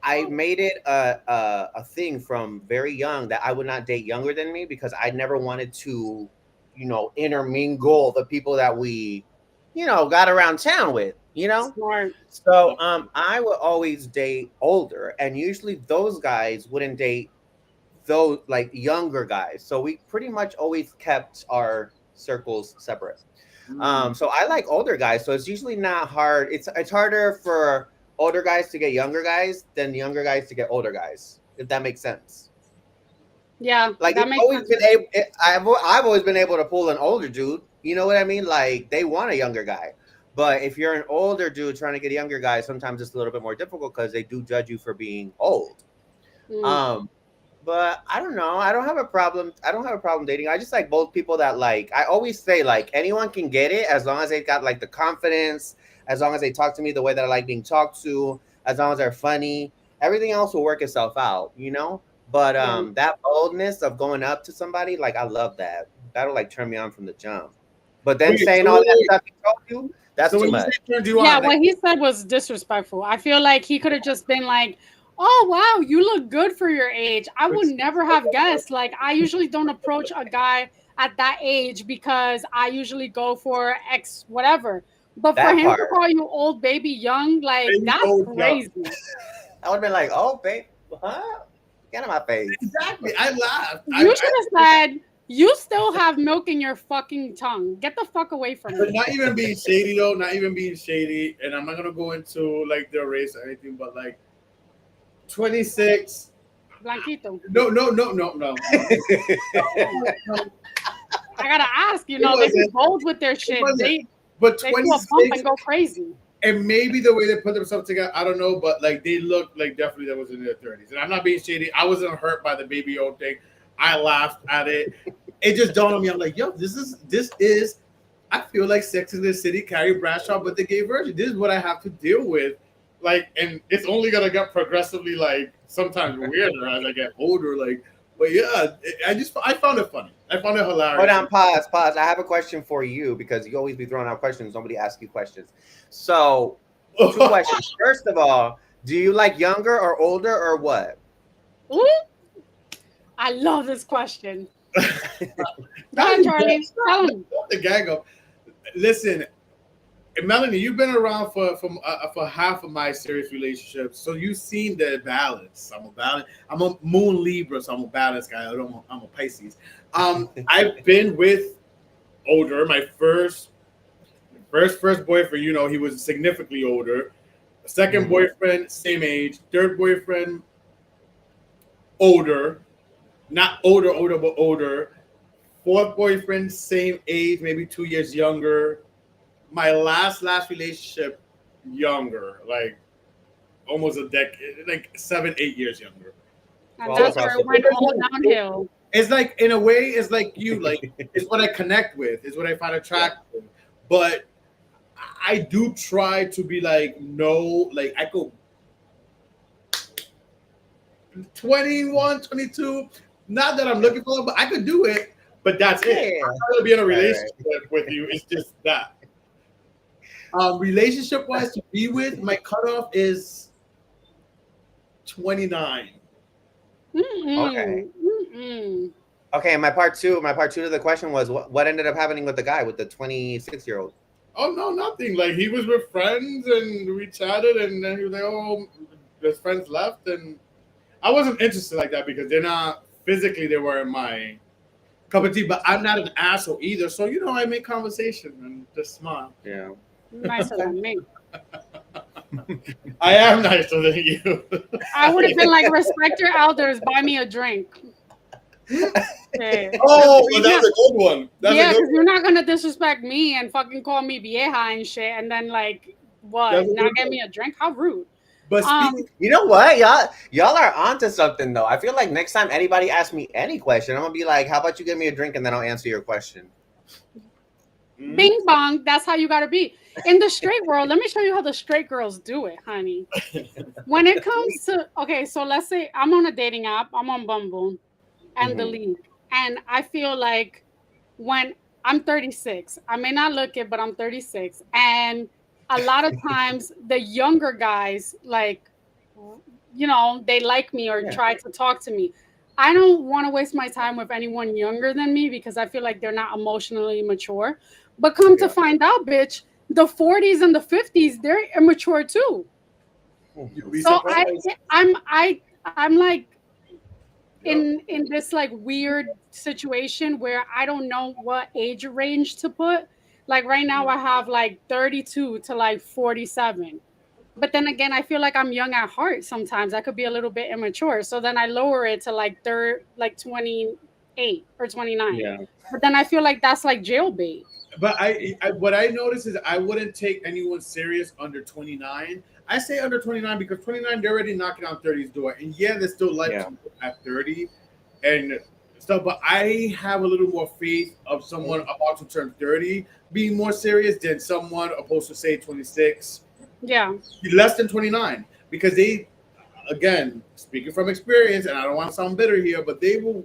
Speaker 3: I made it a thing from very young that I would not date younger than me because I never wanted to, intermingle the people that we, got around town with,
Speaker 2: Smart.
Speaker 3: So I would always date older, and usually those guys wouldn't date those like younger guys. So we pretty much always kept our circles separate. So I like older guys, so it's usually not hard. It's harder for older guys to get younger guys than younger guys to get older guys, if that makes sense.
Speaker 2: Yeah,
Speaker 3: Like
Speaker 2: that
Speaker 3: it's
Speaker 2: makes
Speaker 3: always
Speaker 2: sense.
Speaker 3: been able, I've always been able to pull an older dude. You know what I mean? Like they want a younger guy. But if you're an older dude trying to get a younger guy, sometimes it's a little bit more difficult because they do judge you for being old. But I don't know. I don't have a problem. I don't have a problem dating. I just like both people that like. I always say like anyone can get it as long as they got like the confidence, as long as they talk to me the way that I like being talked to, as long as they're funny. Everything else will work itself out, But that boldness of going up to somebody, like I love that. That'll like turn me on from the jump. But then saying all that stuff he told you, that's too much.
Speaker 2: Yeah, what he said was disrespectful. I feel like he could have just been like, "Oh wow, you look good for your age." I would never have guessed. Like I usually don't approach a guy at that age because I usually go for X whatever. But for him to call you old baby young, like that's crazy.
Speaker 3: I would have been like, "Oh, babe, huh? Get out of my face."
Speaker 1: Exactly. I laughed.
Speaker 2: You should have said, "You still have milk in your fucking tongue. Get the fuck away from me."
Speaker 1: Not even being shady though. Not even being shady. And I'm not gonna go into like their race or anything, but like 26.
Speaker 2: Blanquito.
Speaker 1: No.
Speaker 2: I gotta ask. They be bold with their shit.
Speaker 1: But
Speaker 2: they do a bump and go crazy.
Speaker 1: And maybe the way they put themselves together, I don't know, but like they look like definitely that was in their 30s. And I'm not being shady. I wasn't hurt by the baby old thing. I laughed at it. It just dawned on me. I'm like, yo, this is. I feel like Sex in the City, Carrie Bradshaw, but the gay version. This is what I have to deal with. Like, and it's only gonna get progressively like sometimes weirder as I get older. Like, but yeah, I found it funny. I found it hilarious.
Speaker 3: Hold on, pause. I have a question for you because you always be throwing out questions. Nobody asks you questions. So, 2 questions. First of all, do you like younger or older or what?
Speaker 2: Ooh, I love this question. Go ahead, Charlie. Tell him.
Speaker 1: The gag up. Listen, Melanie, you've been around for half of my serious relationships, so you've seen the balance. I'm a Moon Libra, so I'm a balance guy. I'm a Pisces. I've been with older. My first boyfriend, he was significantly older. Second boyfriend, same age. Third boyfriend, older. Not older, but older. Fourth boyfriend, same age, maybe 2 years younger. My last relationship, younger, like almost a decade, like 7-8 years younger.
Speaker 2: And that's where it went all downhill.
Speaker 1: It's like, in a way, it's like you, like it's what I connect with, it's what I find attractive. But I do try to be like, no, like I go 21, 22. Not that I'm looking for it, but I could do it. But that's it. I'm not gonna be in a relationship with you. It's just that. Relationship wise, to be with, my cutoff is 29.
Speaker 3: Okay. Okay, and my part two to the question was what ended up happening with the guy, with the 26-year-old?
Speaker 1: Oh no, nothing. Like he was with friends and we chatted, and then he was like, "Oh, his friends left," and I wasn't interested like that because they're not physically. They weren't my. cup of tea, but I'm not an asshole either. So I make conversation and just smile.
Speaker 3: Yeah.
Speaker 2: Nicer than me.
Speaker 1: I am nicer than you.
Speaker 2: I would have been like, respect your elders, buy me a drink. Yeah.
Speaker 1: Oh, well, that's a good one. That's
Speaker 2: Yeah,
Speaker 1: a
Speaker 2: because
Speaker 1: good
Speaker 2: you're
Speaker 1: one.
Speaker 2: not gonna disrespect me and fucking call me vieja and shit, and then like what?
Speaker 1: That's a
Speaker 2: Now
Speaker 1: good
Speaker 2: get
Speaker 1: one.
Speaker 2: me a drink? How rude.
Speaker 1: But
Speaker 2: Um,
Speaker 1: speaking,
Speaker 3: You know what, y'all are onto something though. I feel like next time anybody asks me any question, I'm gonna be like, "How about you give me a drink and then I'll answer your question."
Speaker 2: bing bong. That's how you gotta be in the straight world. Let me show you how the straight girls do it, honey. When it comes to okay, so let's say I'm on a dating app. I'm on Bumble and the
Speaker 3: Mhm.
Speaker 2: League, and I feel like when I'm 36, I may not look it, but I'm 36, and a lot of times the younger guys like they like me or
Speaker 3: Yeah.
Speaker 2: try to talk to me. I don't want to waste my time with anyone younger than me because I feel like they're not emotionally mature. But come to
Speaker 3: Yeah.
Speaker 2: find out, bitch, the 40s and the 50s, they're immature too.
Speaker 1: you'd be
Speaker 2: So
Speaker 1: surprised.
Speaker 2: I'm like
Speaker 1: Yep.
Speaker 2: in this like weird situation where I don't know what age range to put. Like right now I have like 32 to like 47. But then again, I feel like I'm young at heart sometimes. I could be a little bit immature. So then I lower it to like 28 or 29.
Speaker 3: Yeah.
Speaker 2: But then I feel like that's like jailbait.
Speaker 1: But I what I notice is I wouldn't take anyone serious under 29. I say under 29 because 29 they're already knocking on 30's door, and yeah, there's still life
Speaker 3: Yeah.
Speaker 1: to live at 30 and stuff. But I have a little more faith of someone about to turn 30 being more serious than someone opposed to say 26,
Speaker 2: Yeah.
Speaker 1: less than 29, because they, again, speaking from experience, and I don't want to sound bitter here, but they will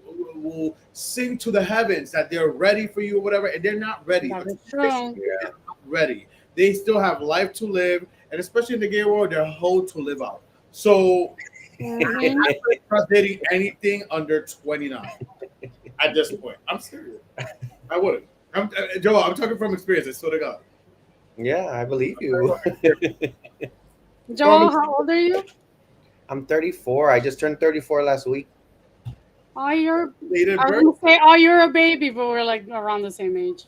Speaker 1: sing to the heavens that they're ready for you or whatever, and they're not ready.
Speaker 2: That
Speaker 1: A
Speaker 2: is
Speaker 1: 26
Speaker 2: true.
Speaker 3: Yeah.
Speaker 1: is not ready. They still have life to live, and especially in the gay world, they're whole to live out. So I
Speaker 2: Hmm.
Speaker 1: wouldn't trust dating anything under 29 at this point. I'm serious. I wouldn't. Joe, I'm talking from experience. I swear to God.
Speaker 3: Yeah, I believe you.
Speaker 2: Joel, how old are you?
Speaker 3: I'm 34. I just turned 34 last week.
Speaker 2: Oh, you're.
Speaker 1: Dated
Speaker 2: I was
Speaker 1: birth.
Speaker 2: gonna say, oh, you're a baby, but we're like around the same age.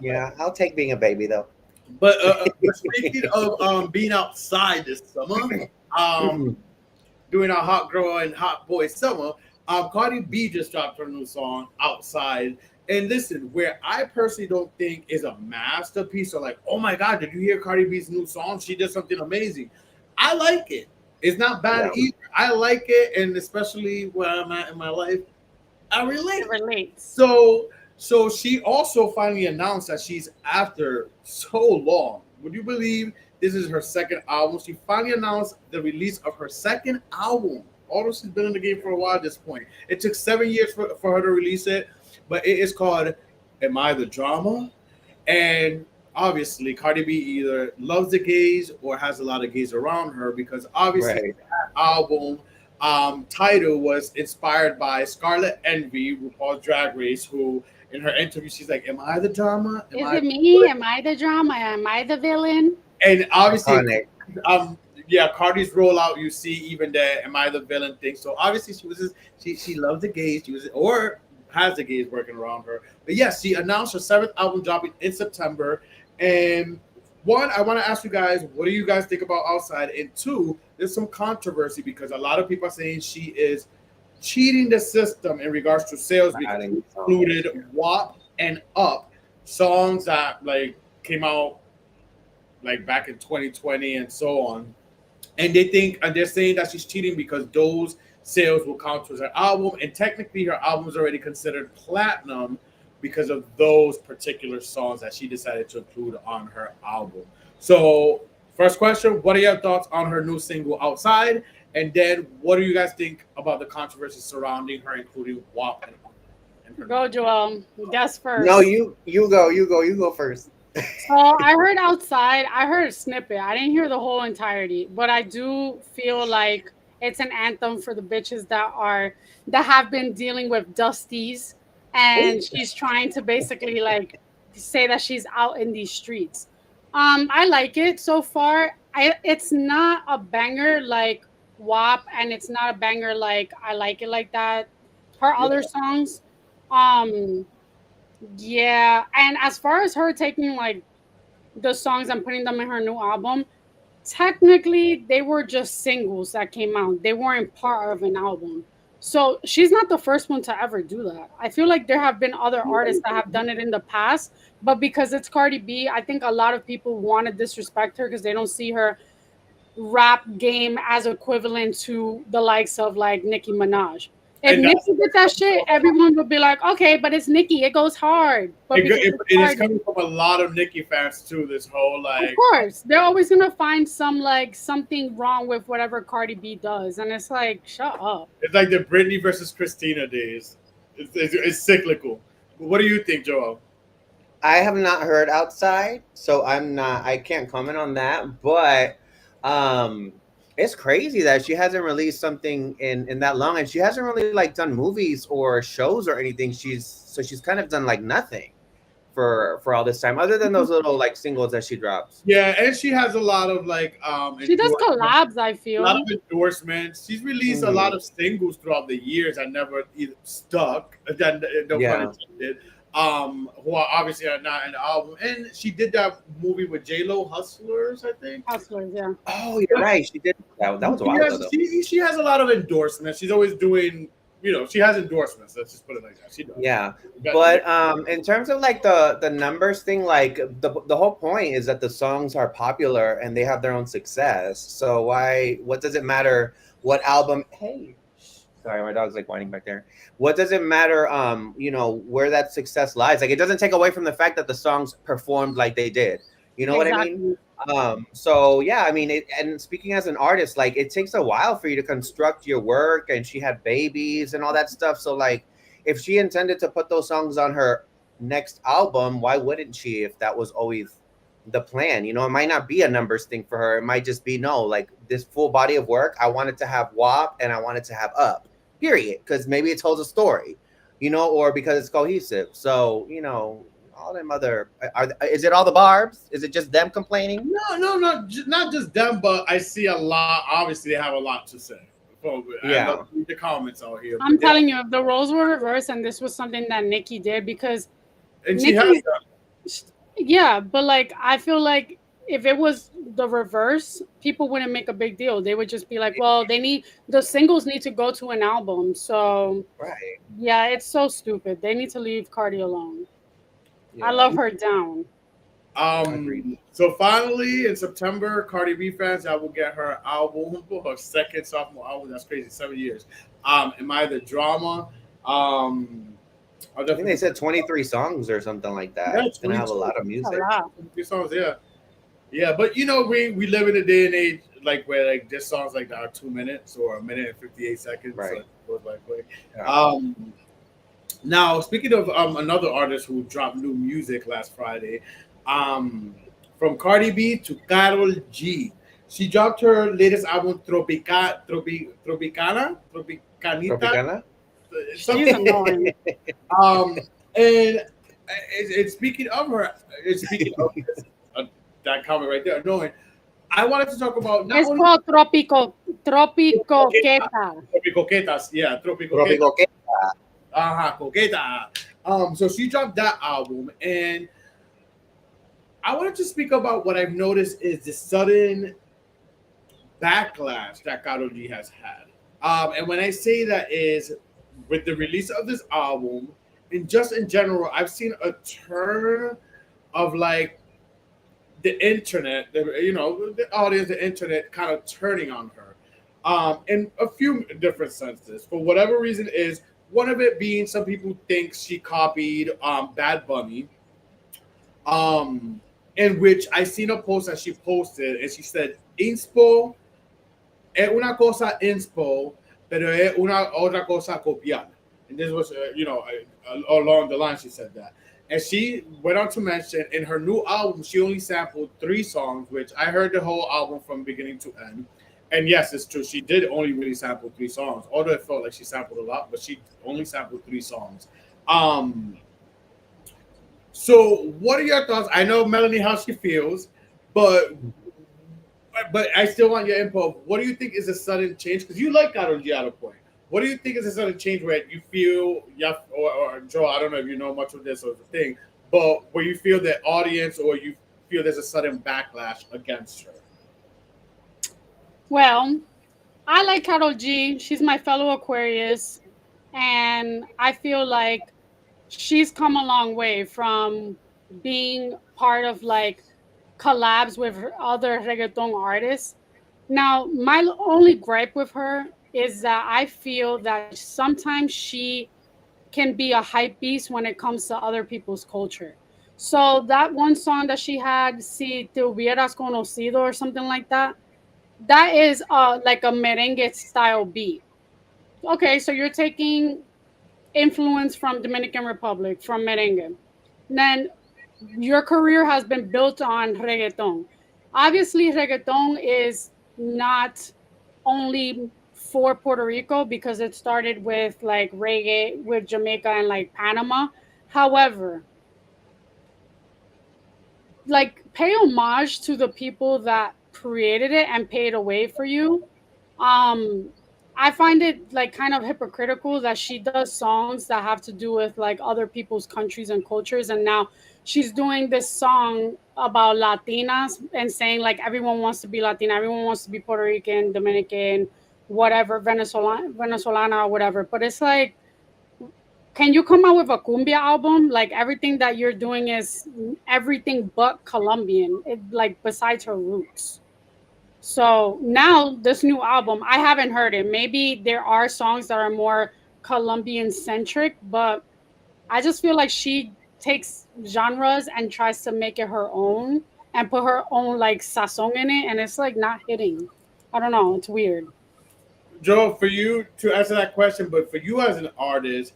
Speaker 3: Yeah, I'll take being a baby though.
Speaker 1: But speaking of being outside this summer, um,
Speaker 3: Mhm.
Speaker 1: doing our hot girl and hot boy summer, Cardi B just dropped her new song "Outside." And listen, where I personally don't think is a masterpiece, or like, oh my god, did you hear Cardi B's new song? She did something amazing. I like it. It's not bad
Speaker 3: Yeah.
Speaker 1: either. I like it, and especially where I'm at in my life, I
Speaker 2: It
Speaker 1: relate.
Speaker 2: relates.
Speaker 1: So she also finally announced that she's after so long. Would you believe this is her second album? She finally announced the release of her second album. Although she's been in the game for a while at this point. It took 7 years for her to release it, but it is called Am I the Drama? And obviously Cardi B either loves the gays or has a lot of gays around her, because obviously
Speaker 3: Right.
Speaker 1: that album title was inspired by Scarlett Envy, RuPaul's Drag Race, who in her interview she's like, "Am I the drama? Am
Speaker 2: Is
Speaker 1: I?"
Speaker 2: it me? Am I the drama? Am I the villain?
Speaker 1: And obviously,
Speaker 3: Iconic.
Speaker 1: yeah, Cardi's rollout, you see even the "Am I the villain" thing. So obviously she was just, she loves the gays. She was, or has the gays working around her. But yes, she announced her seventh album dropping in September. And one, I want to ask you guys, what do you guys think about Outside? And two, there's some controversy because a lot of people are saying she is cheating the system in regards to sales, because she
Speaker 3: Adding songs.
Speaker 1: included WAP and Up, songs that like came out like back in 2020 and so on. And they think, and they're saying that she's cheating because those sales will count towards her album, and technically her album is already considered platinum because of those particular songs that she decided to include on her album. So first question, what are your thoughts on her new single Outside? And then what do you guys think about the controversy surrounding her including WAP and her
Speaker 2: Go, Joel. Guess first.
Speaker 3: No, you go first.
Speaker 2: So I heard outside. I heard a snippet. I didn't hear the whole entirety, but I do feel like it's an anthem for the bitches that have been dealing with dusties, and she's trying to basically like say that she's out in these streets. I like it so far. It's not a banger like WAP, and it's not a banger like I Like It Like That. Her
Speaker 1: Yeah.
Speaker 2: other songs. Um, yeah, and as far as her taking like the songs and putting them in her new album, technically they were just singles that came out. They weren't part of an album. So she's not the first one to ever do that. I feel like there have been other artists that have done it in the past, but because it's Cardi B, I think a lot of people want to disrespect her because they don't see her rap game as equivalent to the likes of like Nicki Minaj. If
Speaker 1: And
Speaker 2: Nicki did that shit, everyone would be like, okay, but it's Nicki, it goes hard. But because it's
Speaker 1: it is
Speaker 2: Cardi,
Speaker 1: coming from a lot of Nicki fans too. This whole
Speaker 2: of
Speaker 1: like
Speaker 2: course, they're always gonna find some like something wrong with whatever Cardi B does, and it's like, shut up.
Speaker 1: it's like the Britney versus Christina days. It's cyclical. What do you think, Joel?
Speaker 3: I have not heard Outside, so I can't comment on that. But um, it's crazy that she hasn't released something in that long, and she hasn't really like done movies or shows or anything. She's kind of done like nothing for all this time, other than those little like singles that she drops.
Speaker 1: Yeah, and she has a lot of like
Speaker 2: She does
Speaker 1: endorsements.
Speaker 2: collabs, I
Speaker 1: A lot
Speaker 2: feel.
Speaker 1: of endorsements. She's released a
Speaker 3: Mhm.
Speaker 1: lot of singles throughout the years that never either stuck. That no
Speaker 3: Yeah.
Speaker 1: pun intended. Who are obviously are not in the album. And she did that movie with J Lo, Hustlers, I think.
Speaker 2: Hustlers, yeah.
Speaker 3: Oh, you're right. She did that. That was a while ago, though.
Speaker 1: She has a lot of endorsements. She's always doing, she has endorsements. Let's just put it like that. She does.
Speaker 3: Yeah, but in terms of like the numbers thing, like the whole point is that the songs are popular and they have their own success. So what does it matter what album? Hey, sorry, my dog's like whining back there. What does it matter? Where that success lies. Like it doesn't take away from the fact that the songs performed like they did. You know what I mean?
Speaker 2: Exactly.
Speaker 3: So yeah, I mean, and speaking as an artist, like it takes a while for you to construct your work, and she had babies and all that stuff. So like, if she intended to put those songs on her next album, why wouldn't she? If that was always the plan, it might not be a numbers thing for her. It might just be no, like this full body of work. I wanted to have WAP and I wanted to have Up. Period. Because maybe it tells a story, or because it's cohesive. So all them other is it all the barbs? Is it just them complaining?
Speaker 1: No, not just them, but I see a lot. Obviously, they have a lot to say. I love to read the comments out here.
Speaker 2: I'm telling you, if the roles were reversed and this was something that Nicki did, because
Speaker 1: And she has
Speaker 2: Nicki,
Speaker 1: that.
Speaker 2: yeah, but like I feel like if it was the reverse, people wouldn't make a big deal. They would just be like, well, the singles need to go to an album. So
Speaker 3: Right.
Speaker 2: yeah, it's so stupid. They need to leave Cardi alone.
Speaker 3: Yeah.
Speaker 2: I love her down.
Speaker 3: Agreed.
Speaker 1: So finally in September, Cardi B fans, I will get her album, her second sophomore album. That's crazy, 7 years. Am I the drama?
Speaker 3: I think they said 23 songs or something like that.
Speaker 1: Yeah,
Speaker 3: It's gonna have a lot of music.
Speaker 1: These songs, yeah. Yeah, but we live in a day and age like where like this songs like that are 2 minutes or a minute and 58 seconds.
Speaker 3: Right.
Speaker 1: So it goes by quick.
Speaker 3: Yeah.
Speaker 1: Now speaking of another artist who dropped new music last Friday, from Cardi B to Karol G. She dropped her latest album Tropicanita.
Speaker 3: Tropicana?
Speaker 2: She's annoying.
Speaker 1: And it's speaking of her, it's speaking of this, that comment right there, annoying. I wanted to talk about not
Speaker 2: It's
Speaker 1: only
Speaker 2: called Tropico Queta.
Speaker 1: Tropicoquetas, yeah,
Speaker 3: Tropicoqueta.
Speaker 1: Coqueta. So she dropped that album, and I wanted to speak about what I've noticed is the sudden backlash that Karol G has had. And when I say that is with the release of this album, and just in general, I've seen a turn of like the internet, the audience, the internet kind of turning on her in a few different senses. For whatever reason is, one of it being some people think she copied Bad Bunny, in which I seen a post that she posted, and she said, inspo es una cosa inspo, pero es una otra cosa copiar. And this was, along the line she said that. And she went on to mention in her new album, she only sampled 3 songs, which I heard the whole album from beginning to end. And yes, it's true. She did only really sample 3 songs, although it felt like she sampled a lot, but she only sampled 3 songs. So what are your thoughts? I know Melanie how she feels, but I still want your input. What do you think is a sudden change? Because you like Karol G at a point. what do you think is a sudden change where you feel, yeah, or Joe, I don't know if you know much of this or the thing, but where you feel the audience or you feel there's a sudden backlash against her?
Speaker 2: Well, I like Carol G. She's my fellow Aquarius, and I feel like she's come a long way from being part of like collabs with other reggaeton artists. Now, my only gripe with her is that I feel that sometimes she can be a hype beast when it comes to other people's culture. So that one song that she had, Si te hubieras conocido or something like that, that is like a merengue style beat. Okay, so you're taking influence from Dominican Republic, from merengue. Then your career has been built on reggaeton. Obviously, reggaeton is not only for Puerto Rico because it started with like reggae with Jamaica and like Panama. However, like pay homage to the people that created it and paid away for you. um I find it like kind of hypocritical that she does songs that have to do with like other people's countries and cultures, and now she's doing this song about Latinas and saying like everyone wants to be Latina, everyone wants to be Puerto Rican, Dominican, whatever, Venezolana or whatever. But it's like, can you come out with a cumbia album? Like everything that you're doing is everything but Colombian, like besides her roots. So now this new album, I haven't heard it. Maybe there are songs that are more Colombian centric, but I just feel like she takes genres and tries to make it her own and put her own like sazon in it, and it's like not hitting. I don't know. It's weird.
Speaker 1: Joe, for you to answer that question, but for you as an artist,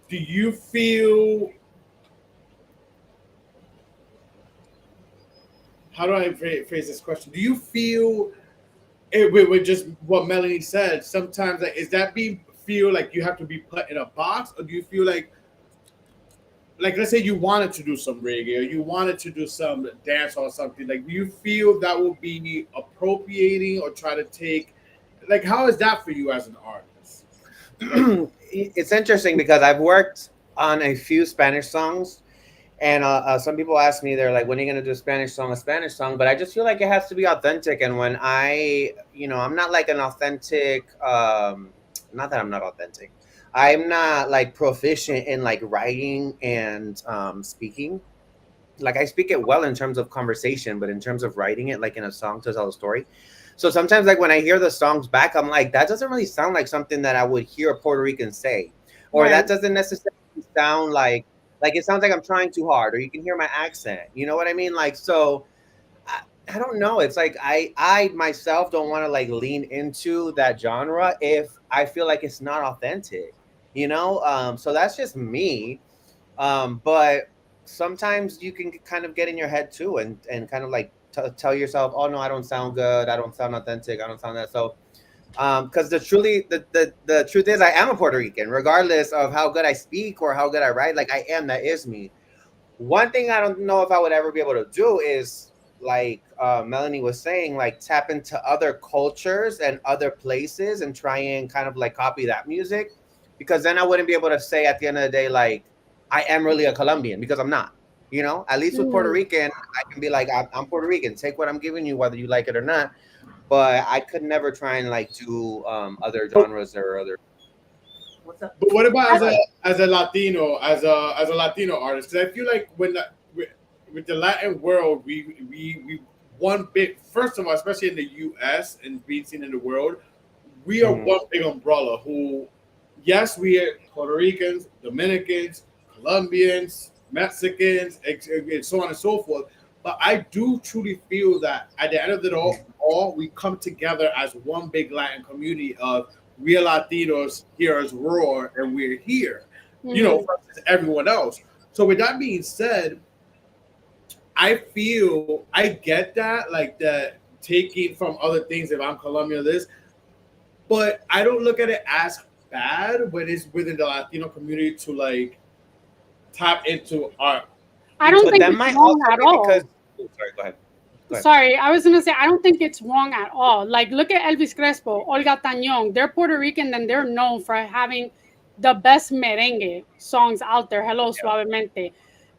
Speaker 1: do you feel, how do I phrase this question? Do you feel it, with just what Melanie said? Sometimes, like, is that being feel like you have to be put in a box, or do you feel like let's say you wanted to do some reggae or you wanted to do some dance or something, like do you feel that will be appropriating or try to take, like how is that for you as an artist?
Speaker 3: It's interesting because I've worked on a few Spanish songs, and some people ask me, they're like, "When are you gonna do a Spanish song?" A Spanish song, but I just feel like it has to be authentic. And when I'm not like an authentic. Not that I'm not authentic. I'm not like proficient in like writing and speaking. Like I speak it well in terms of conversation, but in terms of writing it, like in a song to tell a story. So sometimes, like when I hear the songs back, I'm like, that doesn't really sound like something that I would hear a Puerto Rican say, or
Speaker 2: Right.
Speaker 3: that doesn't necessarily sound like it sounds like I'm trying too hard, or you can hear my accent. You know what I mean? Like so. I don't know. It's like I myself don't want to like lean into that genre if I feel like it's not authentic, you know. So that's just me. But sometimes you can kind of get in your head too, and kind of like tell yourself, oh no, I don't sound good, I don't sound authentic, I don't sound that. So because the truth is I am a Puerto Rican, regardless of how good I speak or how good I write. Like I am, that is me. One thing I don't know if I would ever be able to do is like Melanie was saying, like tap into other cultures and other places and try and kind of like copy that music, because then I wouldn't be able to say at the end of the day like I am really a Colombian, because I'm not. You know, at least with Puerto
Speaker 2: Mm.
Speaker 3: Rican, I can be like I'm Puerto Rican. Take what I'm giving you, whether you like it or not. But I could never try and like do other
Speaker 1: But,
Speaker 3: genres or other. What's up?
Speaker 1: but what about
Speaker 2: I,
Speaker 1: as a Latino, as a Latino artist? Because I feel like with the Latin world, we one big, first of all, especially in the U.S. and being seen in the world, we are
Speaker 3: Mhm.
Speaker 1: one big umbrella. Who, yes, we are Puerto Ricans, Dominicans, Colombians, Mexicans, and so on and so forth. But I do truly feel that at the end of it all we come together as one big Latin community of real Latinos here as roar, and we're here,
Speaker 2: mm,
Speaker 1: versus everyone else. So with that being said, I feel I get that, like that taking from other things if I'm Colombian this, but I don't look at it as bad when it's within the Latino community to like tap into art.
Speaker 2: I don't
Speaker 3: But
Speaker 2: think
Speaker 3: that
Speaker 2: it's
Speaker 3: might
Speaker 2: wrong
Speaker 3: also
Speaker 2: at
Speaker 3: be because.
Speaker 2: all.
Speaker 3: Oh, sorry, go ahead. ahead.
Speaker 2: Sorry, I was gonna say I don't think it's wrong at all. Like, look at Elvis Crespo, Olga Tañón. They're Puerto Rican, and they're known for having the best merengue songs out there. Hello, suavemente.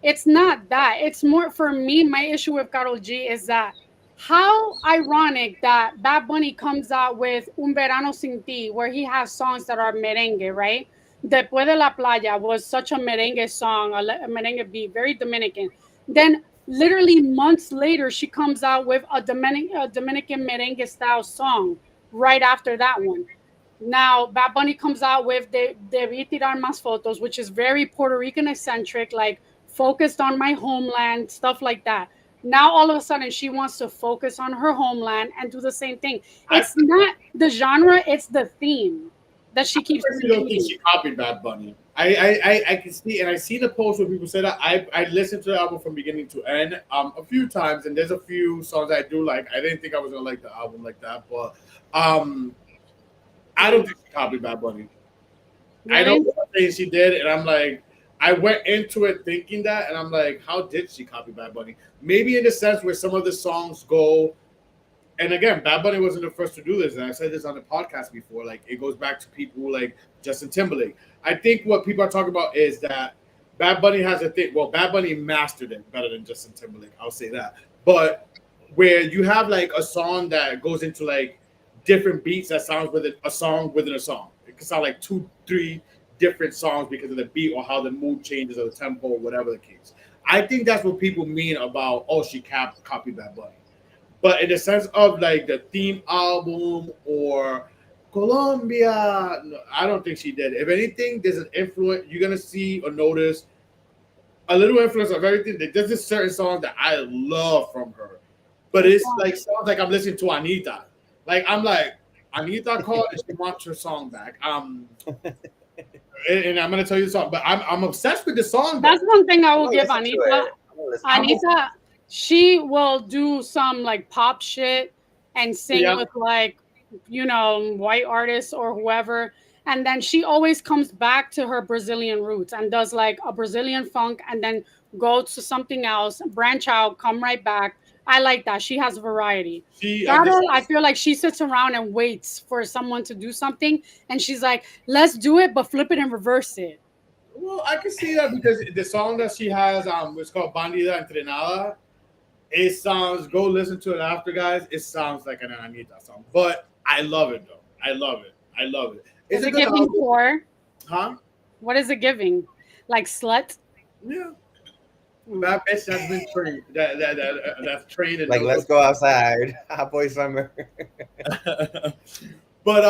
Speaker 2: It's not that. It's more for me. My issue with Karol G is that how ironic that Bad Bunny comes out with Un Verano Sin Ti, where he has songs that are merengue, right? Después de la Playa was such a merengue song, a merengue beat, very Dominican. Then literally months later, she comes out with a Dominican merengue style song right after that one. Now, Bad Bunny comes out with Debí Tirar Más Fotos, which is very Puerto Rican eccentric, like focused on my homeland, stuff like that. Now, all of a sudden, she wants to focus on her homeland and do the same thing.
Speaker 1: I
Speaker 2: It's not the genre, it's the theme that she keeps
Speaker 1: personally don't think
Speaker 2: repeating.
Speaker 1: she copied Bad Bunny. I can see, and I see the post where people say that. I listened to the album from beginning to end a few times, and there's a few songs I do like. I didn't think I was gonna like the album like that, but I don't think she copied Bad Bunny. I know
Speaker 2: Really?
Speaker 1: what things she did, and I'm like, I went into it thinking that, and I'm like, how did she copy Bad Bunny? Maybe in the sense where some of the songs go, and again, Bad Bunny wasn't the first to do this, and I said this on the podcast before. Like, it goes back to people like Justin Timberlake. I think what people are talking about is that Bad Bunny has a thing. Well, Bad Bunny mastered it better than Justin Timberlake. I'll say that. But where you have like a song that goes into like different beats that sounds within a song within a song. It can sound like 2, 3 different songs because of the beat or how the mood changes or the tempo or whatever the case. I think that's what people mean about she copied Bad Bunny. But in the sense of like the theme album or Colombia, no, I don't think she did. If anything, there's an influence. You're gonna see or notice a little influence of everything. There's this certain song that I love from her, but it's like sounds like I'm listening to Anita. Like I'm like Anita called and she wants her song back. And I'm gonna tell you the song, but I'm obsessed with the song.
Speaker 2: That's one thing I will
Speaker 3: I'm
Speaker 2: give
Speaker 3: gonna listen to
Speaker 2: Anita.
Speaker 3: it. I'm gonna listen to it.
Speaker 2: Anita, she will do some like pop shit and sing
Speaker 1: Yeah.
Speaker 2: with like, white artists or whoever. And then she always comes back to her Brazilian roots and does like a Brazilian funk and then go to something else, branch out, come right back. I like that. She has variety. Carol, I feel like she sits around and waits for someone to do something. And she's like, let's do it, but flip it and reverse it.
Speaker 1: Well, I can see that because the song that she has, it's called Bandida Entrenada. It sounds. Go listen to it after, guys. It sounds like an Anita song, but I love it though. I love it. I love it.
Speaker 2: Is
Speaker 1: It's a
Speaker 2: it
Speaker 1: good
Speaker 2: giving
Speaker 1: album.
Speaker 2: for?
Speaker 1: Huh?
Speaker 2: What is it giving? Like slut?
Speaker 1: Yeah. That bitch has been trained. That's trained. And
Speaker 3: Like, let's go outside. Hot boy summer.
Speaker 1: But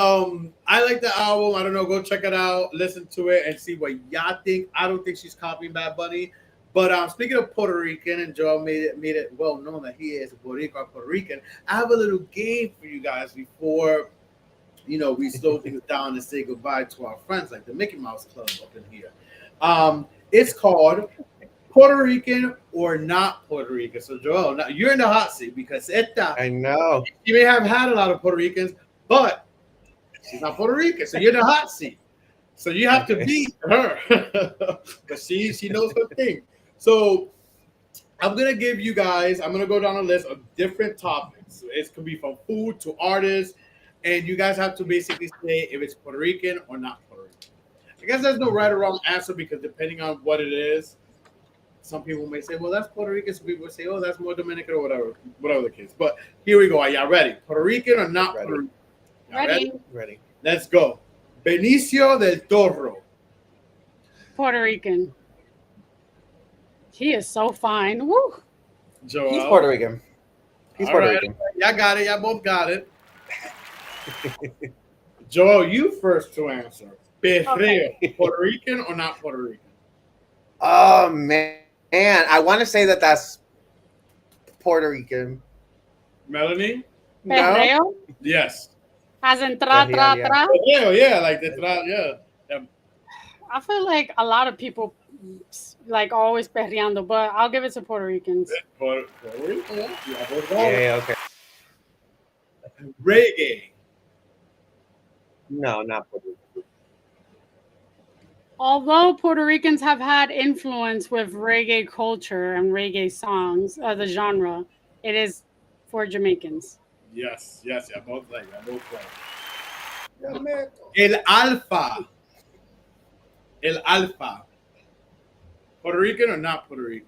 Speaker 1: I like the album. I don't know. Go check it out. Listen to it and see what y'all think. I don't think she's copying Bad Bunny. But speaking of Puerto Rican, and Joel made it well known that he is a Puerto Rican. I have a little game for you guys before we slow things down and say goodbye to our friends like the Mickey Mouse Club up in here. It's called Puerto Rican or not Puerto Rican. So Joel, now you're in the hot seat because
Speaker 3: I know.
Speaker 1: you may have had a lot of Puerto Ricans, but she's not Puerto Rican, so you're in the hot seat. So you have to beat her, but she knows her thing. So I'm gonna go down a list of different topics. It could be from food to artists, and you guys have to basically say if it's Puerto Rican or not Puerto Rican. I guess there's no right or wrong answer because depending on what it is, some people may say, well, that's Puerto Rican. Some people say, oh, that's more Dominican or whatever the case. But here we go. Are y'all ready? Puerto Rican or not
Speaker 3: Ready.
Speaker 1: Puerto Rican? Y'all
Speaker 2: Ready?
Speaker 3: Ready.
Speaker 1: Let's go. Benicio del Toro.
Speaker 2: Puerto Rican. He is so fine. Woo.
Speaker 1: Joel.
Speaker 3: He's Puerto Rican. He's
Speaker 1: All
Speaker 3: Puerto
Speaker 1: right.
Speaker 3: Rican.
Speaker 1: Y'all got it. Y'all both got it. Joel, you first to answer. Perreo.
Speaker 2: Okay.
Speaker 1: Puerto Rican or not Puerto Rican?
Speaker 3: Oh man, I want to say that's Puerto Rican.
Speaker 1: Melanie?
Speaker 3: No,
Speaker 2: Perreo.
Speaker 1: Yes.
Speaker 2: As in tra, tra,
Speaker 3: Yeah.
Speaker 2: tra.
Speaker 1: Yeah, like the yeah.
Speaker 2: I feel like a lot of people like always perreando, but I'll give it to Puerto Ricans.
Speaker 1: Puerto Rican. Yeah, both got it.
Speaker 3: Yeah, okay.
Speaker 1: Reggae.
Speaker 3: No, not Puerto Rican.
Speaker 2: Although Puerto Ricans have had influence with reggae culture and reggae songs, the genre, it is for Jamaicans.
Speaker 1: Yes, both like El Alfa. El Alfa. Puerto Rican or not Puerto Rican?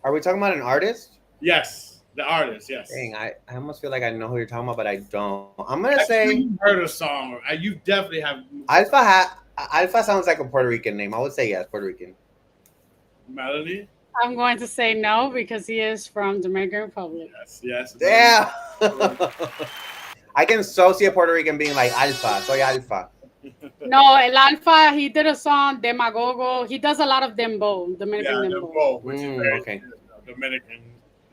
Speaker 3: Are we talking about an artist?
Speaker 1: Yes, the artist. Yes.
Speaker 3: Dang, I almost feel like I know who you're talking about, but I don't. I'm gonna
Speaker 1: I'm sure
Speaker 3: say
Speaker 1: you've heard a song. You definitely have.
Speaker 3: Alpha sounds like a Puerto Rican name. I would say yes, Puerto Rican.
Speaker 1: Melanie.
Speaker 2: I'm going to say no because he is from Dominican Republic.
Speaker 1: Yes.
Speaker 3: Damn. I can so see a Puerto Rican being like Alpha. Soy Alpha.
Speaker 2: No, El Alfa, he did a song, Demagogo. He does a lot of dembow, Dominican dembow.
Speaker 1: Dembow, which is very
Speaker 3: Okay.
Speaker 1: Dominican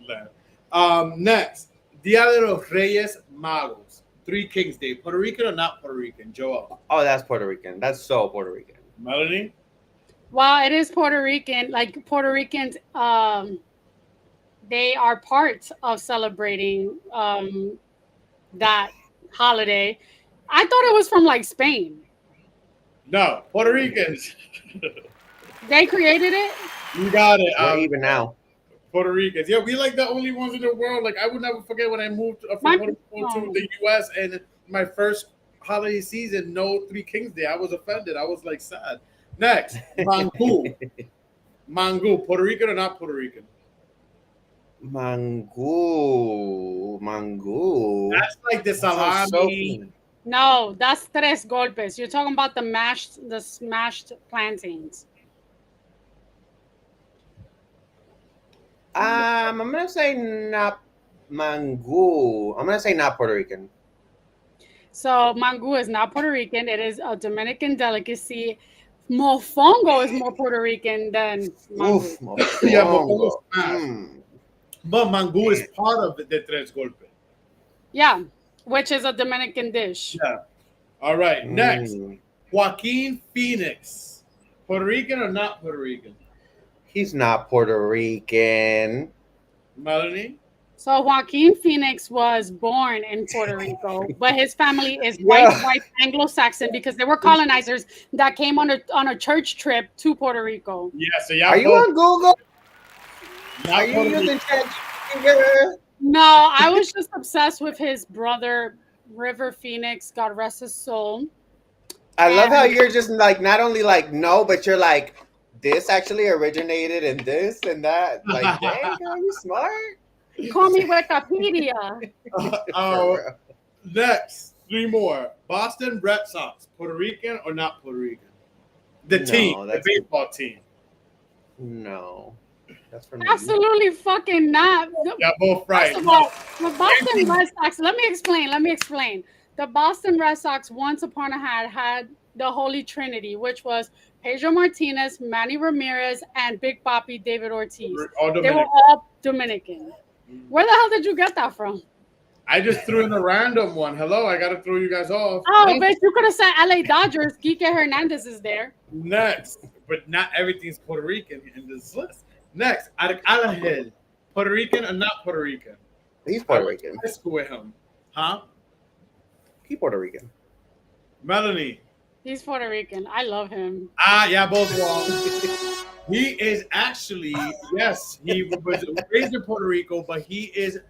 Speaker 1: land. Next, Dia de los Reyes Magos. Three Kings Day. Puerto Rican or not Puerto Rican? Joelle.
Speaker 3: Oh, that's Puerto Rican. That's so Puerto Rican.
Speaker 1: Melanie.
Speaker 2: Well, it is Puerto Rican. Like Puerto Ricans, they are part of celebrating that holiday. I thought it was from like Spain.
Speaker 1: No, Puerto Ricans.
Speaker 2: They created it.
Speaker 1: You got it.
Speaker 3: We're even now.
Speaker 1: Puerto Ricans. Yeah, we like the only ones in the world. Like I would never forget when I moved from Puerto Rico to the U.S. and my first holiday season, no Three Kings Day. I was offended. I was like sad. Next, Mangu. Mangu, Puerto Rican or not Puerto Rican?
Speaker 3: Mango.
Speaker 1: That's like the
Speaker 3: That sounds
Speaker 1: salami.
Speaker 3: so clean.
Speaker 2: No, that's tres golpes. You're talking about the smashed plantains.
Speaker 3: I'm gonna say not mango. I'm gonna say not Puerto Rican.
Speaker 2: So mango is not Puerto Rican. It is a Dominican delicacy. Mofongo is more Puerto Rican than mango.
Speaker 3: Oof,
Speaker 1: Yeah,
Speaker 3: mofongo.
Speaker 1: mofongo smash. But mango is part of the tres golpe.
Speaker 2: Yeah, which is a Dominican dish.
Speaker 1: Yeah. All right. Next,
Speaker 3: Mm.
Speaker 1: Joaquin Phoenix. Puerto Rican or not Puerto Rican?
Speaker 3: He's not Puerto Rican.
Speaker 1: Melanie.
Speaker 2: So Joaquin Phoenix was born in Puerto Rico, but his family is
Speaker 3: Yeah.
Speaker 2: white Anglo-Saxon because they were colonizers that came on a church trip to Puerto Rico.
Speaker 1: Yeah. So y'all
Speaker 3: Are you
Speaker 1: both
Speaker 3: on Google?
Speaker 1: not
Speaker 3: Are you
Speaker 1: Puerto
Speaker 3: using
Speaker 1: Rican.
Speaker 3: ChatGPT?
Speaker 2: No, I was just obsessed with his brother, River Phoenix, God rest his soul.
Speaker 3: I love how you're just like not only like no, but you're like this actually originated in this and that. Like, dang, girl, you smart.
Speaker 2: Call me Wikipedia.
Speaker 1: Next, three more. Boston Red Sox. Puerto Rican or not Puerto Rican? The
Speaker 3: No,
Speaker 1: team, the
Speaker 3: that's-
Speaker 1: baseball team.
Speaker 3: No, that's for me.
Speaker 2: Absolutely fucking not.
Speaker 1: Yeah, both right.
Speaker 2: First of all, the Boston Red Sox. Let me explain. The Boston Red Sox once upon a had the Holy Trinity, which was Pedro Martinez, Manny Ramirez, and Big Papi David Ortiz.
Speaker 1: All
Speaker 2: They were
Speaker 1: Dominican.
Speaker 2: all Dominican. Where the hell did you get that from?
Speaker 1: I just threw in a random one. Hello, I got to throw you guys off.
Speaker 2: Oh, bitch, you could have said LA Dodgers. Kike Hernandez is there.
Speaker 1: Next, but not everything's Puerto Rican in this list. Next, Arik Alahel. Puerto Rican or not Puerto Rican?
Speaker 3: He's Puerto Rican.
Speaker 1: High school with him. Huh?
Speaker 3: He Puerto Rican.
Speaker 1: Melanie.
Speaker 2: He's Puerto Rican. I love him.
Speaker 1: Yeah, both wrong. He is actually, yes, he was raised in Puerto Rico, but he is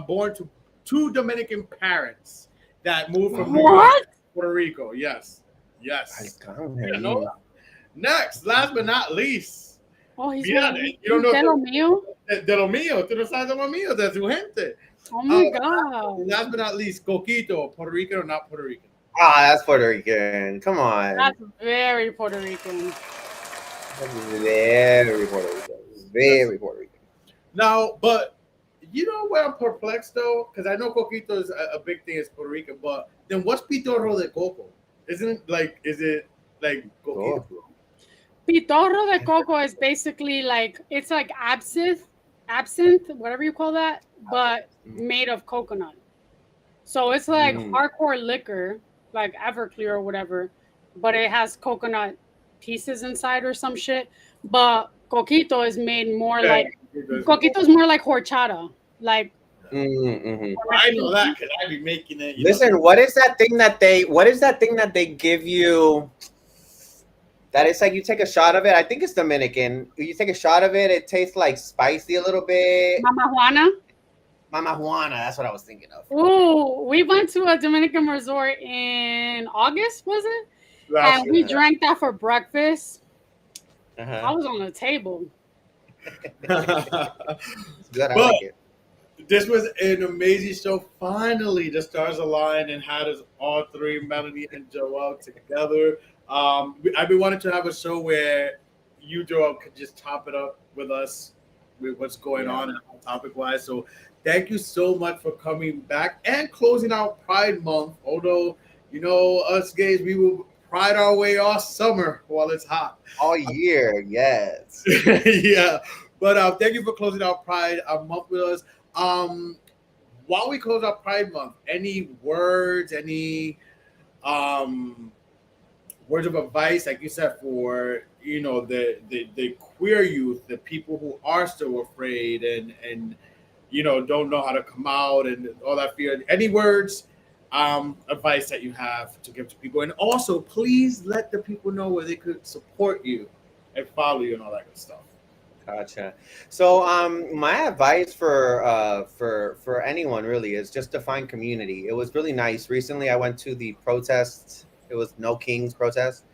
Speaker 1: born to two Dominican parents that moved from New York
Speaker 2: What?
Speaker 1: to Puerto Rico. Yes.
Speaker 3: I
Speaker 1: You know that. Next, last but not least,
Speaker 2: Oh, he's
Speaker 1: Mira,
Speaker 2: one-
Speaker 1: you don't know
Speaker 2: de lo mío.
Speaker 1: de lo mío, tú no sabes de lo mío, de su gente.
Speaker 2: Oh my God.
Speaker 1: Last but not least, Coquito, Puerto Rican or not Puerto Rican?
Speaker 3: That's Puerto Rican. Come on.
Speaker 2: That's very Puerto Rican.
Speaker 3: That's very Puerto Rican. Very Puerto Rican.
Speaker 1: Now, but you know where I'm perplexed though? Because I know Coquito is a big thing is Puerto Rican, but then what's Pitorro de Coco? Is it like Coquito?
Speaker 2: Pitorro de coco is basically like it's like absinthe, whatever you call that, but made of coconut. So it's like hardcore liquor, like Everclear or whatever, but it has coconut pieces inside or some shit. But coquito is made more like coquito is more like horchata, like.
Speaker 3: Mm-hmm.
Speaker 1: I know that because I be making it.
Speaker 3: Listen, what is that thing that they give you? That it's like you take a shot of it. I think it's Dominican. You take a shot of it, it tastes like spicy a little bit.
Speaker 2: Mama Juana.
Speaker 3: Mama Juana. That's what I was thinking of.
Speaker 2: Ooh, we went to a Dominican resort in August, was it?
Speaker 1: Last
Speaker 2: And we
Speaker 1: year.
Speaker 2: drank that for breakfast. I
Speaker 3: Uh-huh.
Speaker 2: was on the table.
Speaker 3: It's good. I
Speaker 1: But
Speaker 3: like it.
Speaker 1: this was an amazing show. Finally, the stars aligned and had us all three, Melanie and Joelle, together. I've been wanting to have a show where you, Joelle, could just top it up with us with what's going
Speaker 3: Yeah.
Speaker 1: on topic wise. So, thank you so much for coming back and closing out Pride Month. Although, us gays, we will pride our way all summer while it's hot.
Speaker 3: All year, yes.
Speaker 1: Yeah. But thank you for closing out Pride Month with us. Um, while we close out Pride Month, any words, any um, words of advice, like you said, for the queer youth, the people who are still afraid and don't know how to come out and all that fear. Any words, advice that you have to give to people, and also please let the people know where they could support you and follow you and all that good stuff.
Speaker 3: Gotcha. So, my advice for anyone really is just to find community. It was really nice. Recently, I went to the protest. It was No Kings protest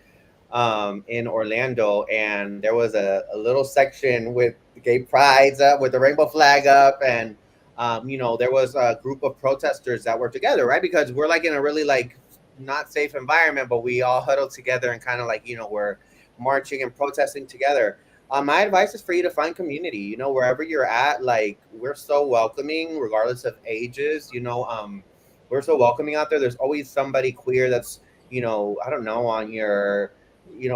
Speaker 3: in Orlando, and there was a little section with gay prides up, with the rainbow flag up, and there was a group of protesters that were together, right? Because we're like in a really like not safe environment, but we all huddled together and kind of like we're marching and protesting together. My advice is for you to find community. Wherever you're at, like we're so welcoming, regardless of ages. We're so welcoming out there. There's always somebody queer that's I don't know, on your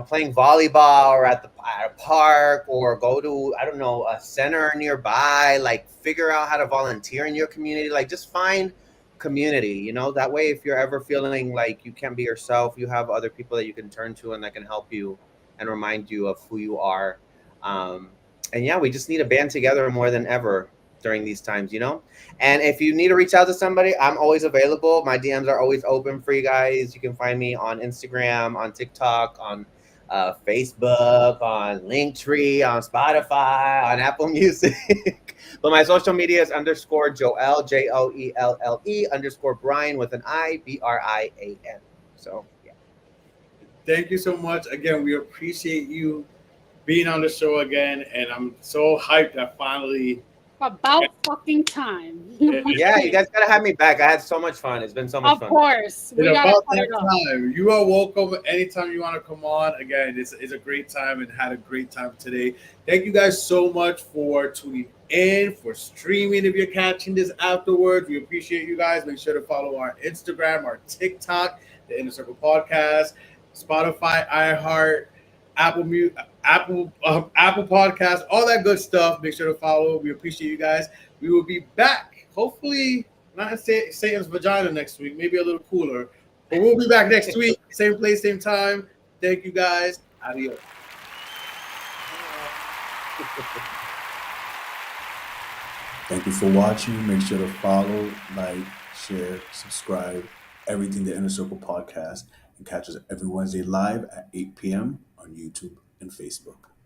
Speaker 3: playing volleyball or at a park, or go to, I don't know, a center nearby. Like figure out how to volunteer in your community. Like just find community. That way, if you're ever feeling like you can't be yourself, you have other people that you can turn to and that can help you and remind you of who you are. um, and yeah, we just need to band together more than ever during these times. And if you need to reach out to somebody, I'm always available. My DMs are always open for you guys. You can find me on Instagram, on TikTok, on Facebook, on Linktree, on Spotify, on Apple Music. But my social media is underscore Joelle, Joelle underscore Brian with an Brian. So yeah.
Speaker 1: Thank you so much again. We appreciate you being on the show again, and I'm so hyped that finally.
Speaker 2: About fucking time.
Speaker 3: Yeah, you guys gotta have me back. I had so much fun. It's been so much
Speaker 2: Of
Speaker 3: fun.
Speaker 2: course.
Speaker 1: It's
Speaker 2: We gotta
Speaker 1: about
Speaker 2: cut
Speaker 1: that
Speaker 2: it off.
Speaker 1: time. You are welcome anytime you want to come on. Again, it's a great time and had a great time today. Thank you guys so much for tuning in, for streaming. If you're catching this afterwards, we appreciate you guys. Make sure to follow our Instagram, our TikTok, the Inner Circle Podcast, Spotify, iHeart, Apple Podcast, all that good stuff. Make sure to follow. We appreciate you guys. We will be back, hopefully not in Satan's vagina next week, maybe a little cooler. But we'll be back next week, same place, same time. Thank you guys. Adios.
Speaker 4: Thank you for watching. Make sure to follow, like, share, subscribe, everything the Inner Circle Podcast, and catch us every Wednesday live at 8 p.m. on YouTube and Facebook.